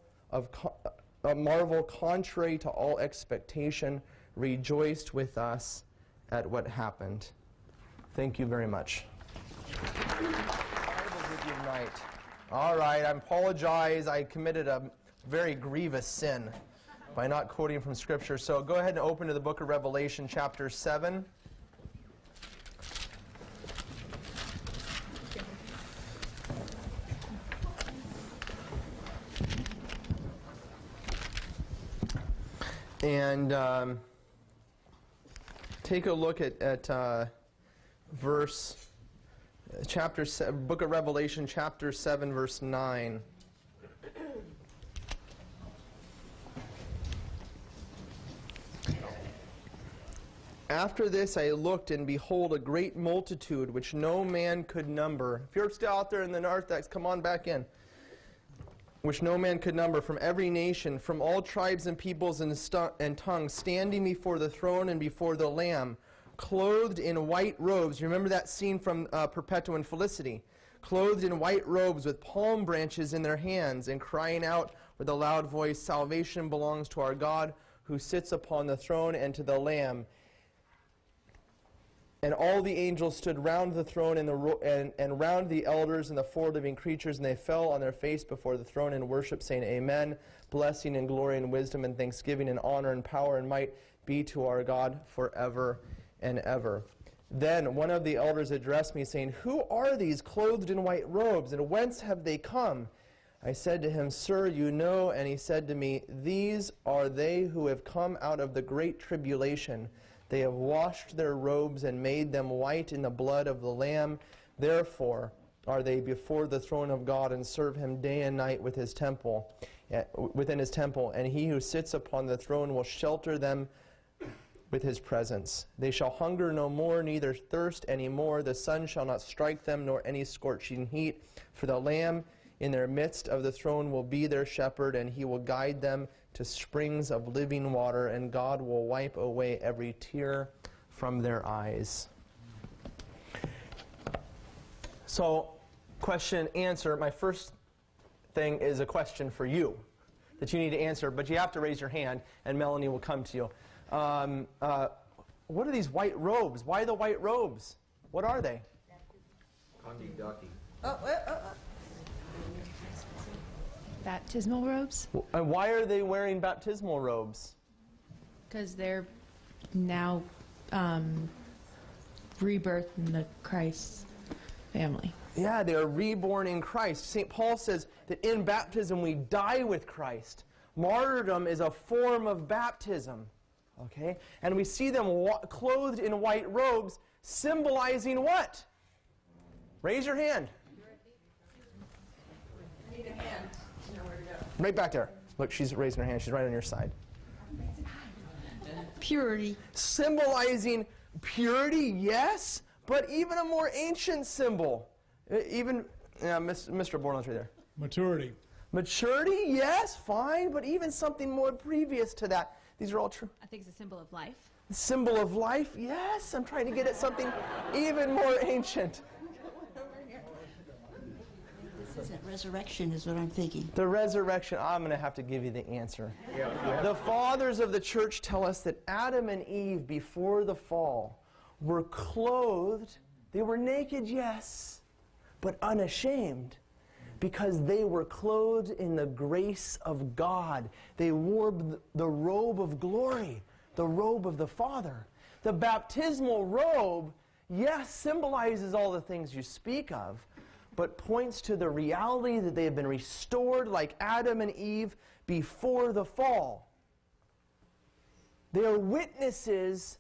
contrary to all expectation, rejoiced with us at what happened. Thank you very much. All right, I apologize. I committed a very grievous sin by not quoting from Scripture. So go ahead and open to the book of Revelation, chapter 7. And take a look at book of Revelation, chapter 7, verse 9. After this I looked, and behold, a great multitude, which no man could number. If you're still out there in the narthex, come on back in. Which no man could number, from every nation, from all tribes and peoples and tongues, standing before the throne and before the Lamb, clothed in white robes. You remember that scene from Perpetua and Felicity? Clothed in white robes with palm branches in their hands, and crying out with a loud voice, "Salvation belongs to our God, who sits upon the throne, and to the Lamb." And all the angels stood round the throne and round the elders and the four living creatures, and they fell on their face before the throne and worship, saying, Amen. Blessing and glory and wisdom and thanksgiving and honor and power and might be to our God forever and ever. Then one of the elders addressed me, saying, Who are these clothed in white robes, and whence have they come? I said to him, Sir, you know. And he said to me, These are they who have come out of the great tribulation. They have washed their robes and made them white in the blood of the Lamb. Therefore are they before the throne of God, and serve him day and night within his temple. And he who sits upon the throne will shelter them with his presence. They shall hunger no more, neither thirst any more. The sun shall not strike them, nor any scorching heat. For the Lamb in their midst of the throne will be their shepherd, and he will guide them to springs of living water, and God will wipe away every tear from their eyes. So, question, answer. My first thing is a question for you that you need to answer, but you have to raise your hand, and Melanie will come to you. What are these white robes? Why the white robes? What are they? Baptismal robes? And why are they wearing baptismal robes? Because they're now rebirthed in the Christ family. Yeah, they are reborn in Christ. St. Paul says that in baptism we die with Christ. Martyrdom is a form of baptism. Okay? And we see them clothed in white robes, symbolizing what? Raise your hand. I need a hand. Nowhere to go. Right back there. Look, she's raising her hand. She's right on your side. Purity. Symbolizing purity, yes, but even a more ancient symbol. Mr. Borland's right there. Maturity. Maturity, yes, fine, but even something more previous to that. These are all true. I think it's a symbol of life. Symbol of life, yes. I'm trying to get at something even more ancient. Isn't resurrection is what I'm thinking. The resurrection, I'm going to have to give you the answer. The fathers of the church tell us that Adam and Eve, before the fall, were clothed. They were naked, yes, but unashamed, because they were clothed in the grace of God. They wore the robe of glory, the robe of the Father. The baptismal robe, yes, symbolizes all the things you speak of, but points to the reality that they have been restored like Adam and Eve before the fall. They are witnesses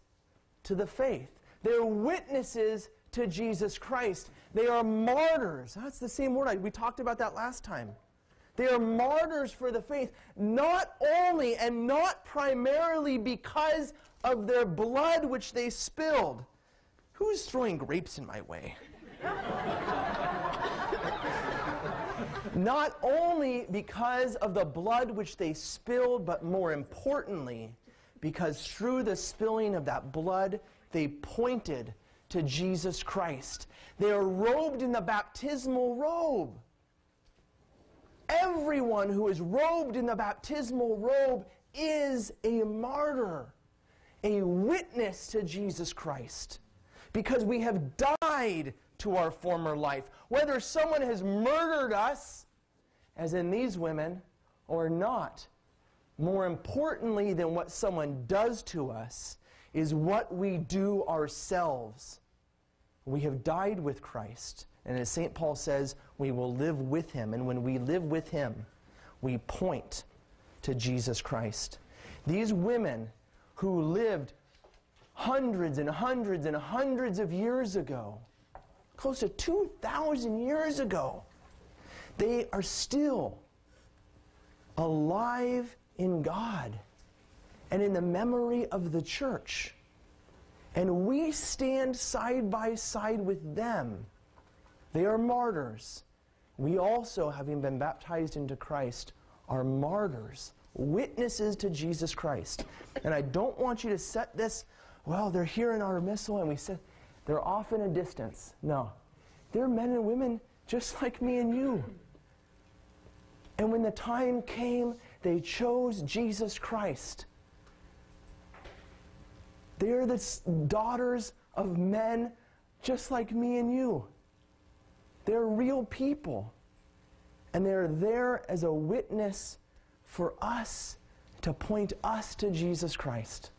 to the faith. They are witnesses to Jesus Christ. They are martyrs. That's the same word. We talked about that last time. They are martyrs for the faith, not only and not primarily because of their blood which they spilled. Who's throwing grapes in my way? Not only because of the blood which they spilled, but more importantly, because through the spilling of that blood, they pointed to Jesus Christ. They are robed in the baptismal robe. Everyone who is robed in the baptismal robe is a martyr, a witness to Jesus Christ, because we have died to our former life. Whether someone has murdered us, as in these women, or not, more importantly than what someone does to us is what we do ourselves. We have died with Christ, and as St. Paul says, we will live with him, and when we live with him, we point to Jesus Christ. These women who lived hundreds and hundreds and hundreds of years ago, close to 2,000 years ago, they are still alive in God and in the memory of the church. And we stand side by side with them. They are martyrs. We also, having been baptized into Christ, are martyrs, witnesses to Jesus Christ. And I don't want you to set this, well, they're here in our missal, and we said they're off in a distance. No. They're men and women just like me and you. And when the time came, they chose Jesus Christ. They are the daughters of men just like me and you. They're real people. And they're there as a witness for us to point us to Jesus Christ.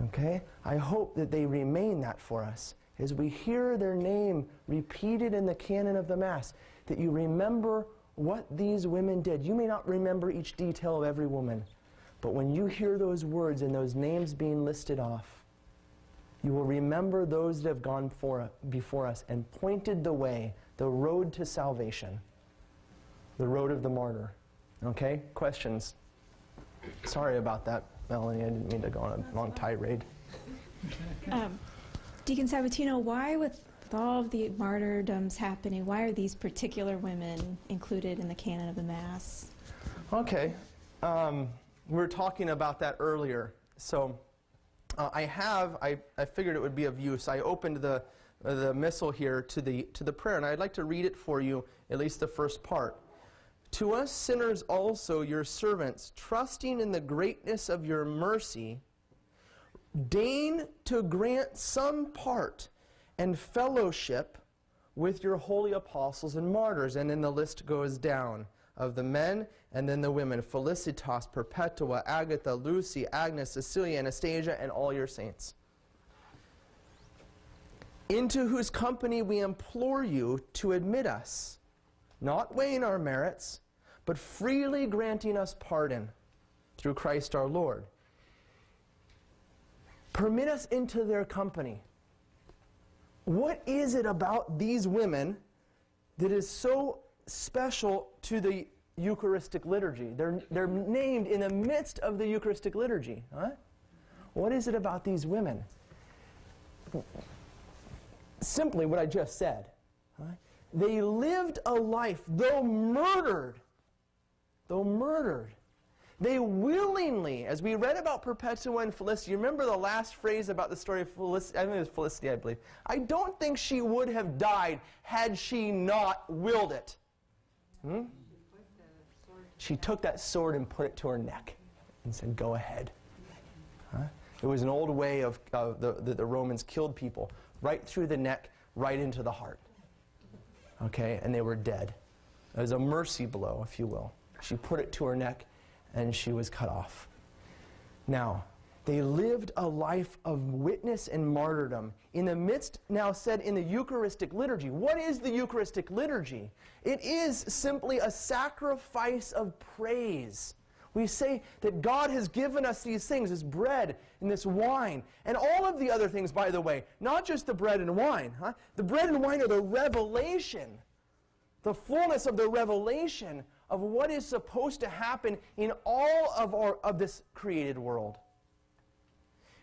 Okay? I hope that they remain that for us. As we hear their name repeated in the canon of the Mass, that you remember what these women did. You may not remember each detail of every woman, but when you hear those words and those names being listed off, you will remember those that have gone before us and pointed the way, the road to salvation, the road of the martyr. Okay? Questions? Sorry about that, Melanie. I didn't mean to go on a long tirade. Deacon Sabatino, why with all of the martyrdoms happening, why are these particular women included in the canon of the Mass? Okay. We were talking about that earlier. So I figured it would be of use. I opened the missal here to the prayer, and I'd like to read it for you, at least the first part. To us sinners also, your servants, trusting in the greatness of your mercy, deign to grant some part and fellowship with your holy apostles and martyrs. And then the list goes down of the men and then the women. Felicitas, Perpetua, Agatha, Lucy, Agnes, Cecilia, Anastasia, and all your saints. Into whose company we implore you to admit us, not weighing our merits, but freely granting us pardon through Christ our Lord. Permit us into their company. What is it about these women that is so special to the Eucharistic liturgy? They're named in the midst of the Eucharistic liturgy. Huh? What is it about these women? Simply what I just said. Huh? They lived a life, though murdered, They willingly, as we read about Perpetua and Felicity, you remember the last phrase about the story of Felicity? I think it was Felicity, I believe. I don't think she would have died had she not willed it. She took that sword and put it to her neck and said, go ahead. It was an old way of the Romans killed people right through the neck, right into the heart. Okay, and they were dead. It was a mercy blow, if you will. She put it to her neck, and she was cut off. Now, they lived a life of witness and martyrdom in the midst, now said in the Eucharistic liturgy. What is the Eucharistic liturgy? It is simply a sacrifice of praise. We say that God has given us these things, this bread and this wine, and all of the other things, by the way, not just the bread and wine. The bread and wine are the revelation, the fullness of the revelation of what is supposed to happen in all of this created world.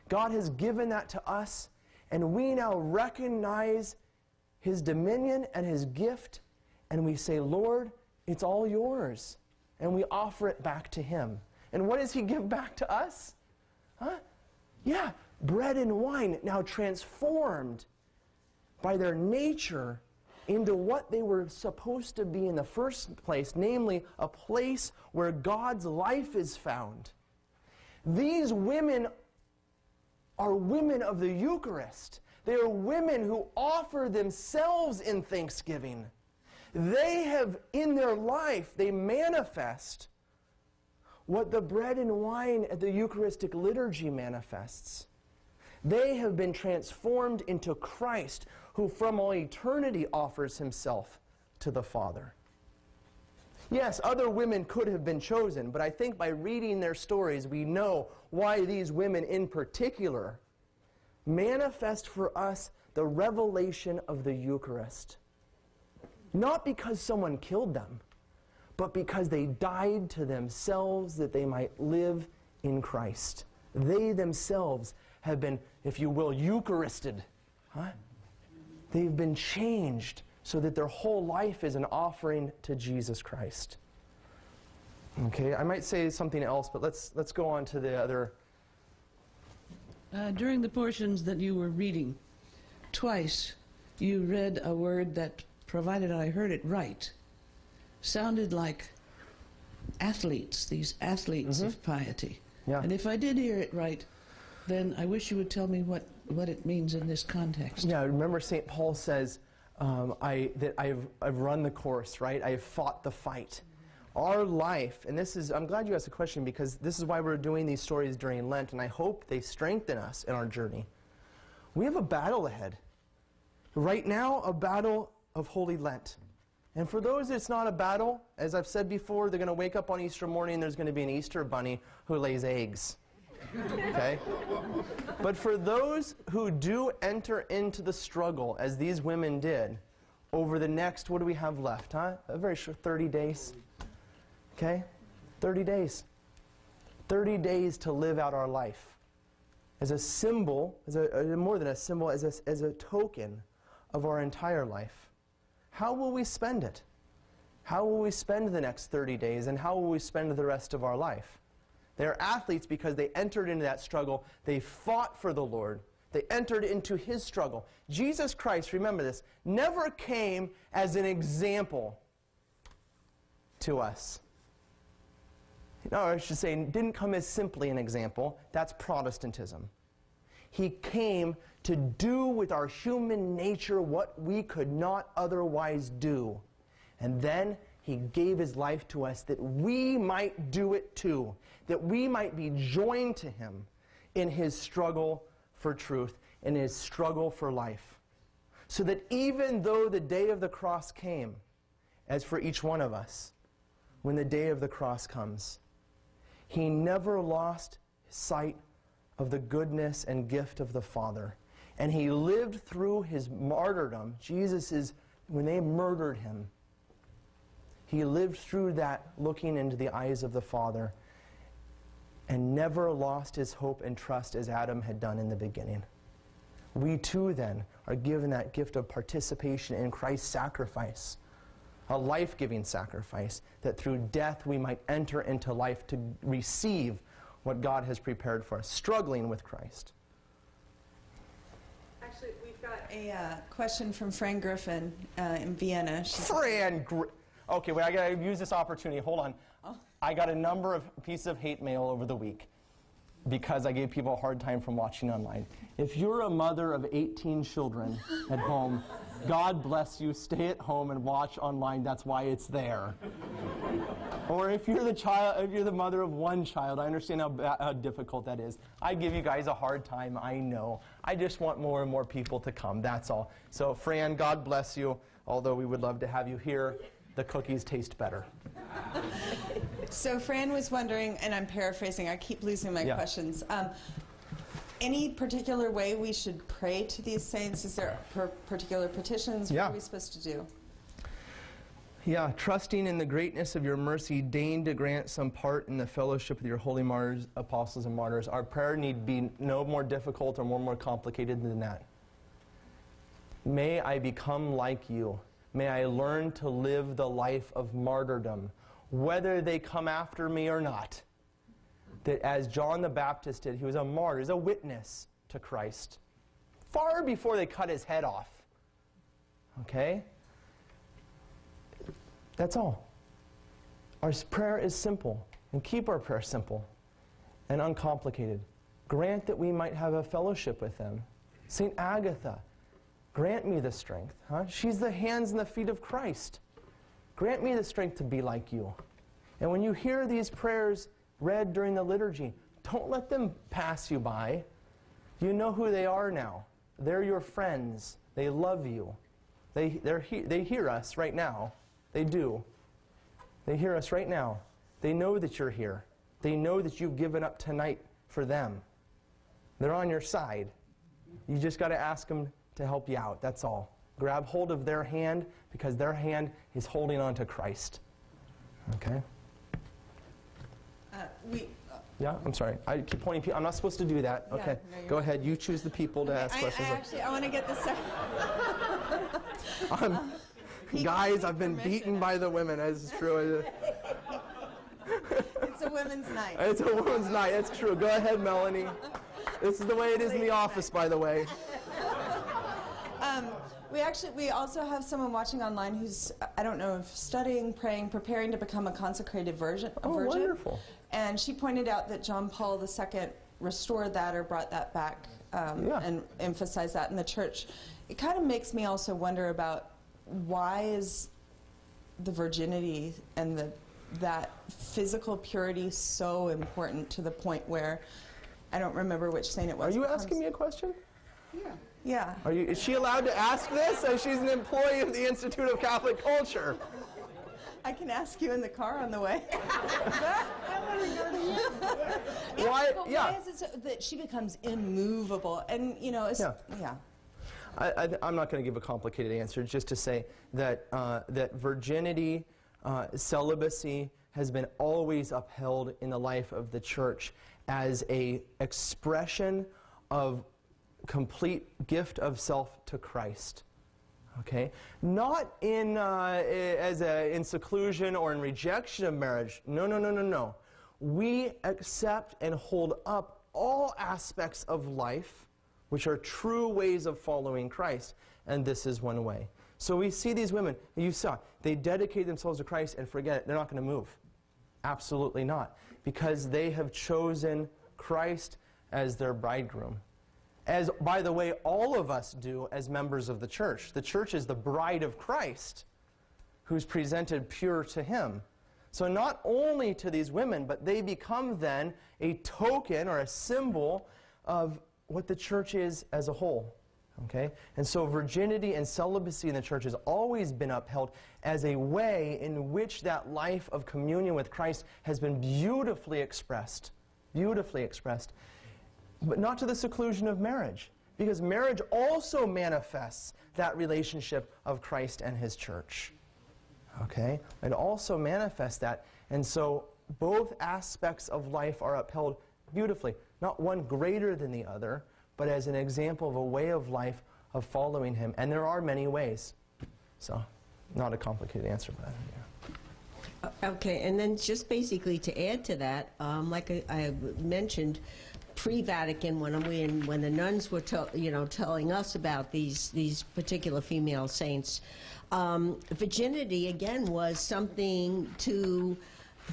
God has given that to us, and we now recognize His dominion and His gift, and we say, Lord, it's all yours. And we offer it back to Him. And what does He give back to us? Yeah, bread and wine, now transformed by their nature into what they were supposed to be in the first place, namely a place where God's life is found. These women are women of the Eucharist. They are women who offer themselves in thanksgiving. They have, in their life, they manifest what the bread and wine at the Eucharistic liturgy manifests. They have been transformed into Christ, who from all eternity offers Himself to the Father. Yes, other women could have been chosen, but I think by reading their stories, we know why these women in particular manifest for us the revelation of the Eucharist. Not because someone killed them, but because they died to themselves that they might live in Christ. They themselves have been, if you will, Eucharisted. They've been changed so that their whole life is an offering to Jesus Christ. Okay, I might say something else, but let's go on to the other. During the portions that you were reading, twice you read a word that, provided I heard it right, sounded like athletes, these athletes of piety. Yeah. And if I did hear it right, then I wish you would tell me what it means in this context. Yeah, remember St. Paul says that I've run the course, right? I have fought the fight. Our life, and this is, I'm glad you asked the question because this is why we're doing these stories during Lent, and I hope they strengthen us in our journey. We have a battle ahead. Right now, a battle of Holy Lent. And for those it's not a battle, as I've said before, they're going to wake up on Easter morning and there's going to be an Easter bunny who lays eggs. Okay? But for those who do enter into the struggle, as these women did, over the next, what do we have left, A very short 30 days. Okay? 30 days. 30 days to live out our life. As a symbol, more than a symbol, as a token of our entire life. How will we spend it? How will we spend the next 30 days, and how will we spend the rest of our life? They are athletes because they entered into that struggle. They fought for the Lord. They entered into His struggle. Jesus Christ, remember this, never came as an example to us. No, I should say, didn't come as simply an example. That's Protestantism. He came to do with our human nature what we could not otherwise do. And then He gave His life to us that we might do it too, that we might be joined to Him in His struggle for truth, in His struggle for life. So that even though the day of the cross came, as for each one of us, when the day of the cross comes, He never lost sight of the goodness and gift of the Father. And He lived through His martyrdom. When they murdered Him, He lived through that looking into the eyes of the Father and never lost His hope and trust as Adam had done in the beginning. We too then are given that gift of participation in Christ's sacrifice, a life-giving sacrifice, that through death we might enter into life to receive what God has prepared for us, struggling with Christ. Actually, we've got a question from Fran Griffin in Vienna. Okay, wait, I gotta use this opportunity. Hold on. Oh. I got a number of pieces of hate mail over the week because I gave people a hard time from watching online. If you're a mother of 18 children at home, God bless you. Stay at home and watch online. That's why it's there. Or if you're the mother of one child, I understand how difficult that is. I give you guys a hard time, I know. I just want more and more people to come, that's all. So Fran, God bless you. Although we would love to have you here, the cookies taste better. So Fran was wondering, and I'm paraphrasing, I keep losing my questions. Any particular way we should pray to these saints? Is there particular petitions? What are we supposed to do? Yeah, trusting in the greatness of your mercy, deign to grant some part in the fellowship with your holy martyrs, apostles, and martyrs. Our prayer need be no more difficult or more complicated than that. May I become like you. May I learn to live the life of martyrdom, whether they come after me or not. That as John the Baptist did, he was a martyr, he was a witness to Christ, far before they cut his head off. Okay? That's all. Our prayer is simple, and keep our prayer simple and uncomplicated. Grant that we might have a fellowship with them. St. Agatha, grant me the strength. She's the hands and the feet of Christ. Grant me the strength to be like you. And when you hear these prayers read during the liturgy, don't let them pass you by. You know who they are now. They're your friends. They love you. They hear us right now. They do. They hear us right now. They know that you're here. They know that you've given up tonight for them. They're on your side. You just got to ask them to help you out. That's all. Grab hold of their hand because their hand is holding on to Christ. Okay? Yeah, I'm sorry. I keep pointing people. I'm not supposed to do that. Yeah, okay. no, Go ahead. You choose the people to ask questions. I want to get this. Guys, I've been beaten by the women. It's true. It's a women's night. It's a women's night. It's true. Go ahead, Melanie. This is the way it is in the office, by the way. We also have someone watching online who's, I don't know, if studying, praying, preparing to become a consecrated virgin. Oh, wonderful. And she pointed out that John Paul II restored that or brought that back and emphasized that in the church. It kind of makes me also wonder about why is the virginity and that physical purity so important to the point where, I don't remember which saint it was. Are you asking me a question? Yeah. Is she allowed to ask this? Or she's an employee of the Institute of Catholic Culture. I can ask you in the car on the way. Why? But why is it so that she becomes immovable? And, you know, I'm not going to give a complicated answer, just to say that, that virginity, celibacy, has been always upheld in the life of the Church as an expression of complete gift of self to Christ. Okay? Not in, in seclusion or in rejection of marriage. No. We accept and hold up all aspects of life which are true ways of following Christ, and this is one way. So we see these women, you saw, they dedicate themselves to Christ and forget it. They're not going to move. Absolutely not. Because they have chosen Christ as their bridegroom. As, by the way, all of us do as members of the church. The church is the bride of Christ, who's presented pure to him. So not only to these women, but they become then a token or a symbol of what the church is as a whole. Okay? And so virginity and celibacy in the church has always been upheld as a way in which that life of communion with Christ has been beautifully expressed. Beautifully expressed. But not to the seclusion of marriage. Because marriage also manifests that relationship of Christ and his church. Okay? It also manifests that. And so both aspects of life are upheld beautifully. Not one greater than the other, but as an example of a way of life of following him. And there are many ways. So, Not a complicated answer, but yeah. Okay, and then just basically to add to that, like I mentioned, pre-Vatican, when the nuns were telling us about these particular female saints, virginity again was something to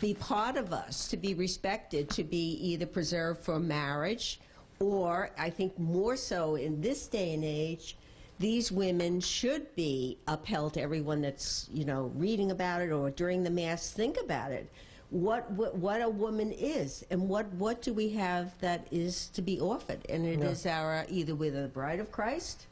be part of us, to be respected, to be either preserved for marriage, or I think more so in this day and age, these women should be upheld to everyone that's reading about it or during the Mass. Think about it. What a woman is, and what do we have that is to be offered? And it is either we're the bride of Christ,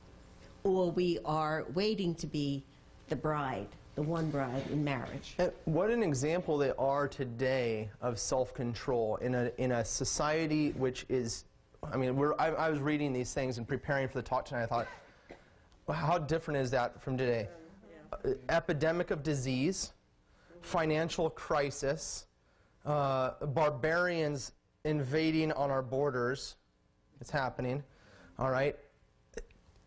or we are waiting to be the bride, the one bride in marriage. And what an example they are today of self-control in a society which is, I mean, I was reading these things and preparing for the talk tonight. I thought, well, how different is that from today? Epidemic of disease, financial crisis, barbarians invading on our borders. It's happening, all right?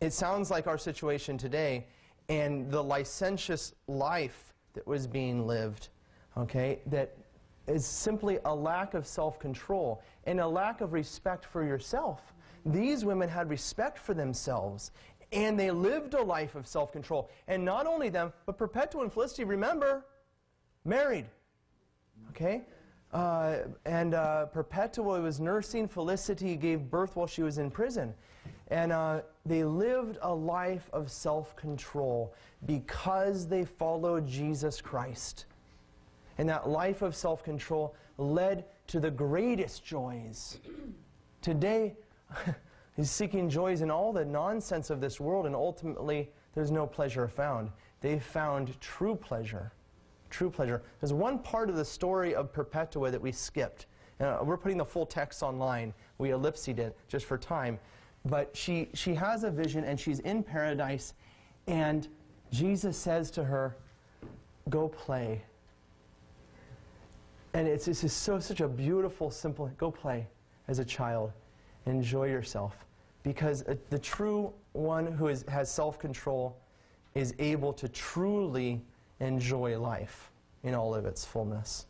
It sounds like our situation today, and the licentious life that was being lived, okay, that is simply a lack of self-control and a lack of respect for yourself. These women had respect for themselves, and they lived a life of self-control. And not only them, but Perpetua and Felicity, remember, married, okay? And Perpetua was nursing. Felicity gave birth while she was in prison. And they lived a life of self-control because they followed Jesus Christ. And that life of self-control led to the greatest joys. Today, he's seeking joys in all the nonsense of this world, and ultimately, there's no pleasure found. They found true pleasure. True pleasure. There's one part of the story of Perpetua that we skipped. We're putting the full text online. We ellipsed it just for time. But she has a vision, and she's in paradise, and Jesus says to her, go play. And it's just such a beautiful, simple, go play as a child. Enjoy yourself. Because the true one who has self-control is able to truly enjoy life in all of its fullness.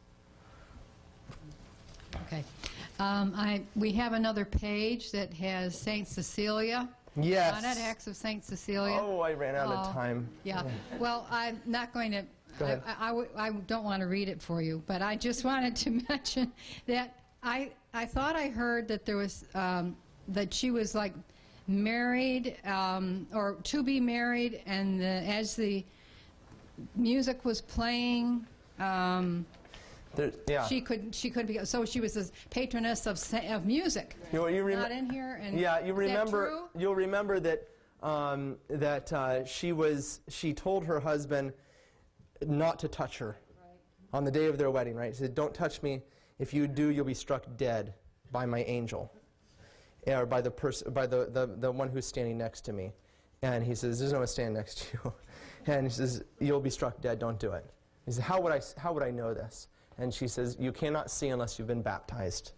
Okay. We have another page that has Saint Cecilia. Yes. On it, Acts of Saint Cecilia. Oh, I ran out of time. Yeah. Well, I'm not going to, I don't want to read it for you, but I just wanted to mention that I thought I heard that there was, that she was like married, or to be married, and as the music was playing, she couldn't be. So she was the patroness of music. Not in here. And yeah, you remember. Is that true? You'll remember that she told her husband not to touch her on the day of their wedding. Right? She said, "Don't touch me. If you do, you'll be struck dead by my angel, or by the one who's standing next to me." And he says, "There's no one standing next to you." And he says, "You'll be struck dead. Don't do it." He says, "How would I know this?" And she says, "You cannot see unless you've been baptized."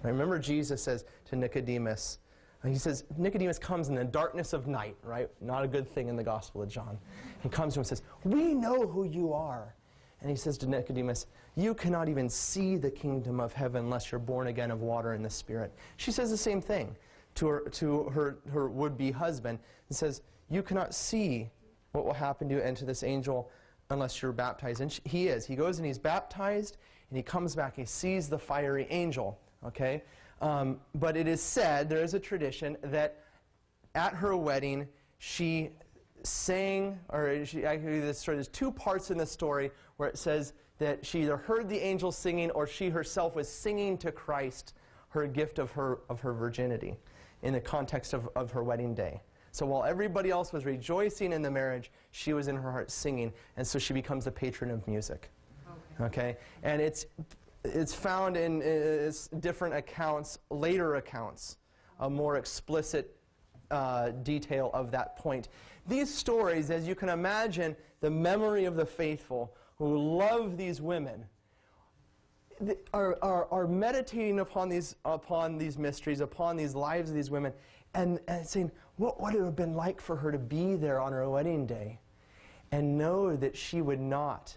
Right? Remember, Jesus says to Nicodemus, he says, Nicodemus comes in the darkness of night, right? Not a good thing in the Gospel of John. He comes to him and says, "We know who you are." And he says to Nicodemus, "You cannot even see the kingdom of heaven unless you're born again of water and the Spirit." She says the same thing to her would-be husband, and says, "You cannot see what will happen to you and to this angel unless you're baptized." And he is. He goes and he's baptized, and he comes back, he sees the fiery angel, okay? But it is said, there is a tradition, that at her wedding, she sang, or there's two parts in the story where it says that she either heard the angel singing or she herself was singing to Christ her gift of her virginity in the context of her wedding day. So while everybody else was rejoicing in the marriage, she was in her heart singing, and so she becomes the patron of music. Okay? And it's found in different accounts, later accounts, a more explicit detail of that point. These stories, as you can imagine, the memory of the faithful who love these women are meditating upon these mysteries, upon these lives of these women, and saying, what would it have been like for her to be there on her wedding day? and know that she would not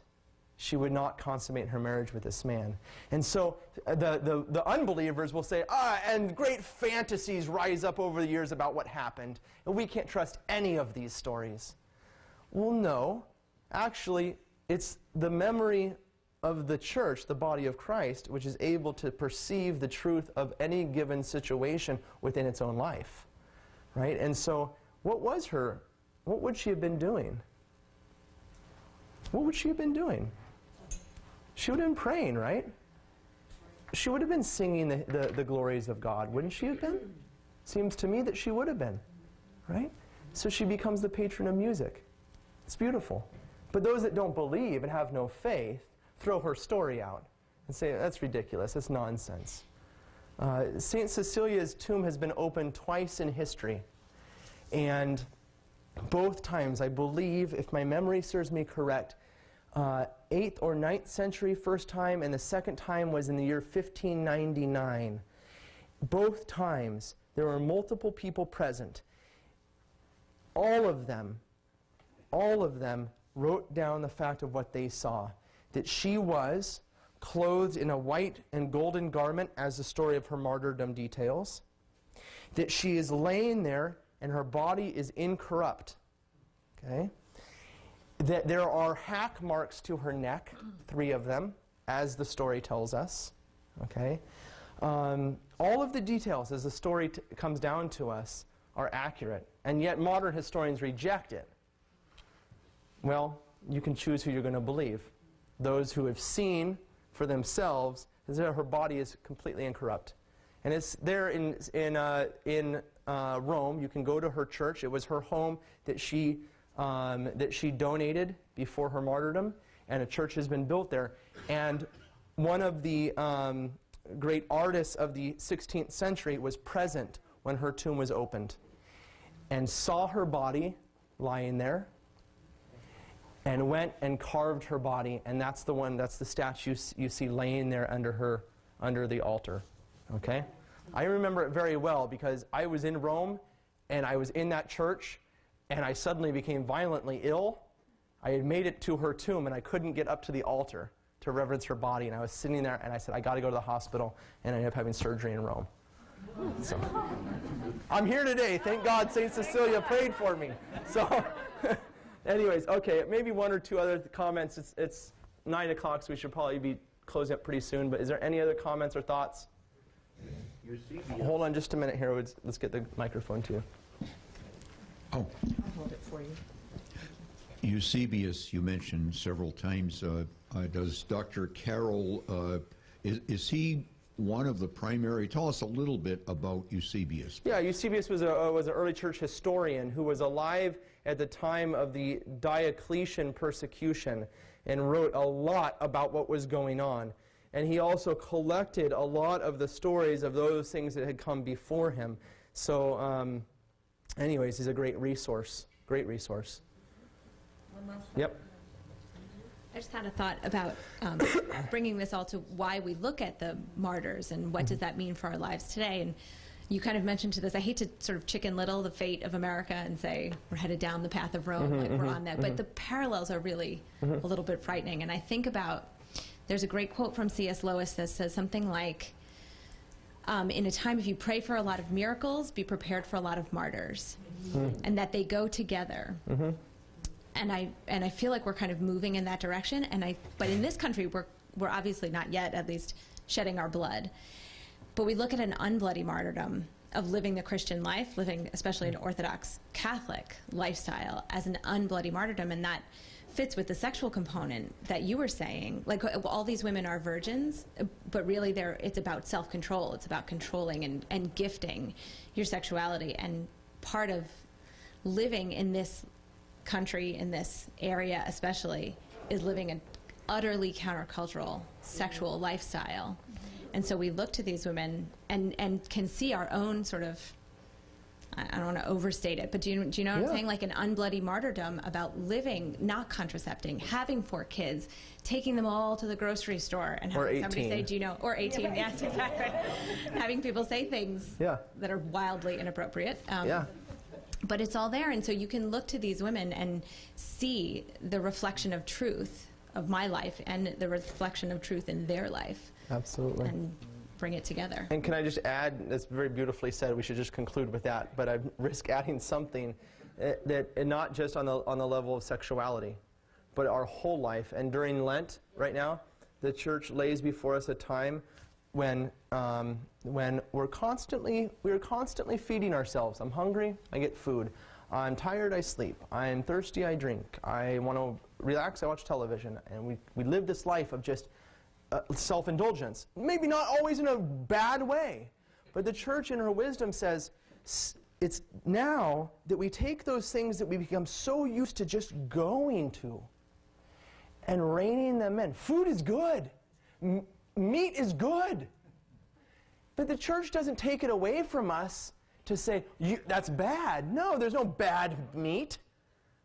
consummate her marriage with this man. And so the unbelievers will say, and great fantasies rise up over the years about what happened, and we can't trust any of these stories. Well, no. Actually, it's the memory of the church, the body of Christ, which is able to perceive the truth of any given situation within its own life. Right? And so, what would she have been doing? What would she have been doing? She would have been praying, right? She would have been singing the glories of God, wouldn't she have been? Seems to me that she would have been, right? So she becomes the patron of music. It's beautiful. But those that don't believe and have no faith throw her story out and say, that's ridiculous, that's nonsense. St. Cecilia's tomb has been opened twice in history. And both times, I believe, if my memory serves me correct, 8th or 9th century first time, and the second time was in the year 1599. Both times, there were multiple people present. All of them wrote down the fact of what they saw. That she was clothed in a white and golden garment, as the story of her martyrdom details. That she is laying there, and her body is incorrupt. Okay? That there are hack marks to her neck, 3 of them, as the story tells us. Okay? All of the details, as the story comes down to us, are accurate. And yet modern historians reject it. Well, you can choose who you're going to believe. Those who have seen for themselves that her body is completely incorrupt. And it's there in Rome. You can go to her church. It was her home that she donated before her martyrdom, and a church has been built there. And one of the great artists of the 16th century was present when her tomb was opened and saw her body lying there and went and carved her body, and that's the statue you see laying there under the altar. Okay? I remember it very well because I was in Rome and I was in that church and I suddenly became violently ill. I had made it to her tomb and I couldn't get up to the altar to reverence her body, and I was sitting there and I said, I got to go to the hospital, and I ended up having surgery in Rome. So, I'm here today. Thank God St. Cecilia prayed for me. So, anyways, okay, maybe 1 or 2 other comments. It's 9 o'clock, so we should probably be closing up pretty soon, but is there any other comments or thoughts? Hold on just a minute here. Let's get the microphone to you. Oh. I'll hold it for you. Eusebius, you mentioned several times. Does Dr. Carroll, is he one of the primary? Tell us a little bit about Eusebius. Yeah, Eusebius was an early church historian who was alive at the time of the Diocletian persecution and wrote a lot about what was going on. And he also collected a lot of the stories of those things that had come before him. So, anyways, he's a great resource. Great resource. Yep. I just had a thought about bringing this all to why we look at the martyrs and what does that mean for our lives today. And you kind of mentioned to this, I hate to sort of Chicken Little the fate of America and say we're headed down the path of Rome, like we're on that. But the parallels are really a little bit frightening. And I think about, there's a great quote from C.S. Lewis that says something like, in a time if you pray for a lot of miracles, be prepared for a lot of martyrs. And that they go together. And I feel like we're kind of moving in that direction. But in this country, we're obviously not yet, at least, shedding our blood. But we look at an unbloody martyrdom of living the Christian life, living especially an Orthodox Catholic lifestyle as an unbloody martyrdom, and that fits with the sexual component that you were saying. Like, all these women are virgins, but really it's about self-control. It's about controlling and gifting your sexuality. And part of living in this country, in this area especially, is living an utterly countercultural sexual lifestyle. And so we look to these women and can see our own sort of, I don't want to overstate it, but do you know what I'm saying? Like an unbloody martyrdom about living, not contracepting, having 4 kids, taking them all to the grocery store and having somebody say, do you know, or 18, yes, exactly. Having people say things that are wildly inappropriate. But it's all there, and so you can look to these women and see the reflection of truth of my life and the reflection of truth in their life. Absolutely. And bring it together. And can I just add, that's very beautifully said, we should just conclude with that, but I risk adding something that not just on the level of sexuality, but our whole life. And during Lent, right now, the church lays before us a time when we're constantly feeding ourselves. I'm hungry, I get food. I'm tired, I sleep. I'm thirsty, I drink. I want to relax, I watch television. And we live this life of just self-indulgence. Maybe not always in a bad way, but the church in her wisdom says it's now that we take those things that we become so used to just going to and reining them in. Food is good. Meat is good. But the church doesn't take it away from us to say, that's bad. No, there's no bad meat.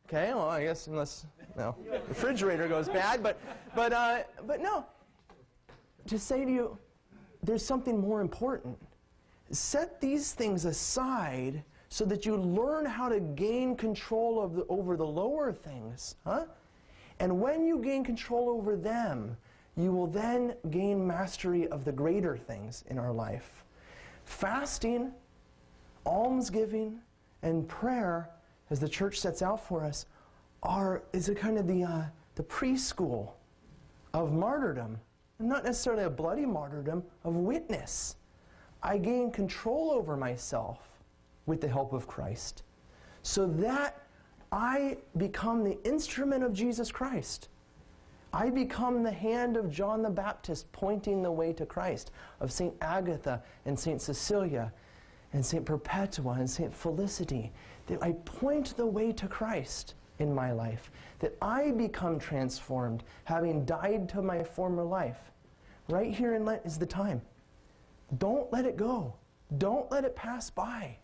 Okay, well, I guess unless the refrigerator goes bad, but no. To say to you, there's something more important. Set these things aside so that you learn how to gain control over the lower things. And when you gain control over them, you will then gain mastery of the greater things in our life. Fasting, almsgiving, and prayer, as the church sets out for us, is a kind of the preschool of martyrdom. Not necessarily a bloody martyrdom, of witness. I gain control over myself with the help of Christ, so that I become the instrument of Jesus Christ. I become the hand of John the Baptist pointing the way to Christ, of St. Agatha and St. Cecilia and St. Perpetua and St. Felicity. That I point the way to Christ in my life. That I become transformed, having died to my former life. Right here in Lent is the time. Don't let it go. Don't let it pass by.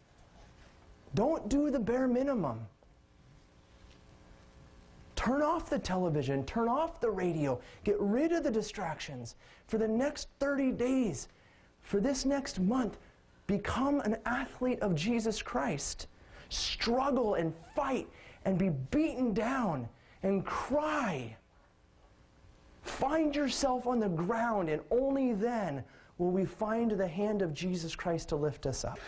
Don't do the bare minimum. Turn off the television, turn off the radio, get rid of the distractions. For the next 30 days, for this next month, become an athlete of Jesus Christ. Struggle and fight and be beaten down and cry. Find yourself on the ground, and only then will we find the hand of Jesus Christ to lift us up.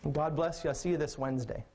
And God bless you. I'll see you this Wednesday.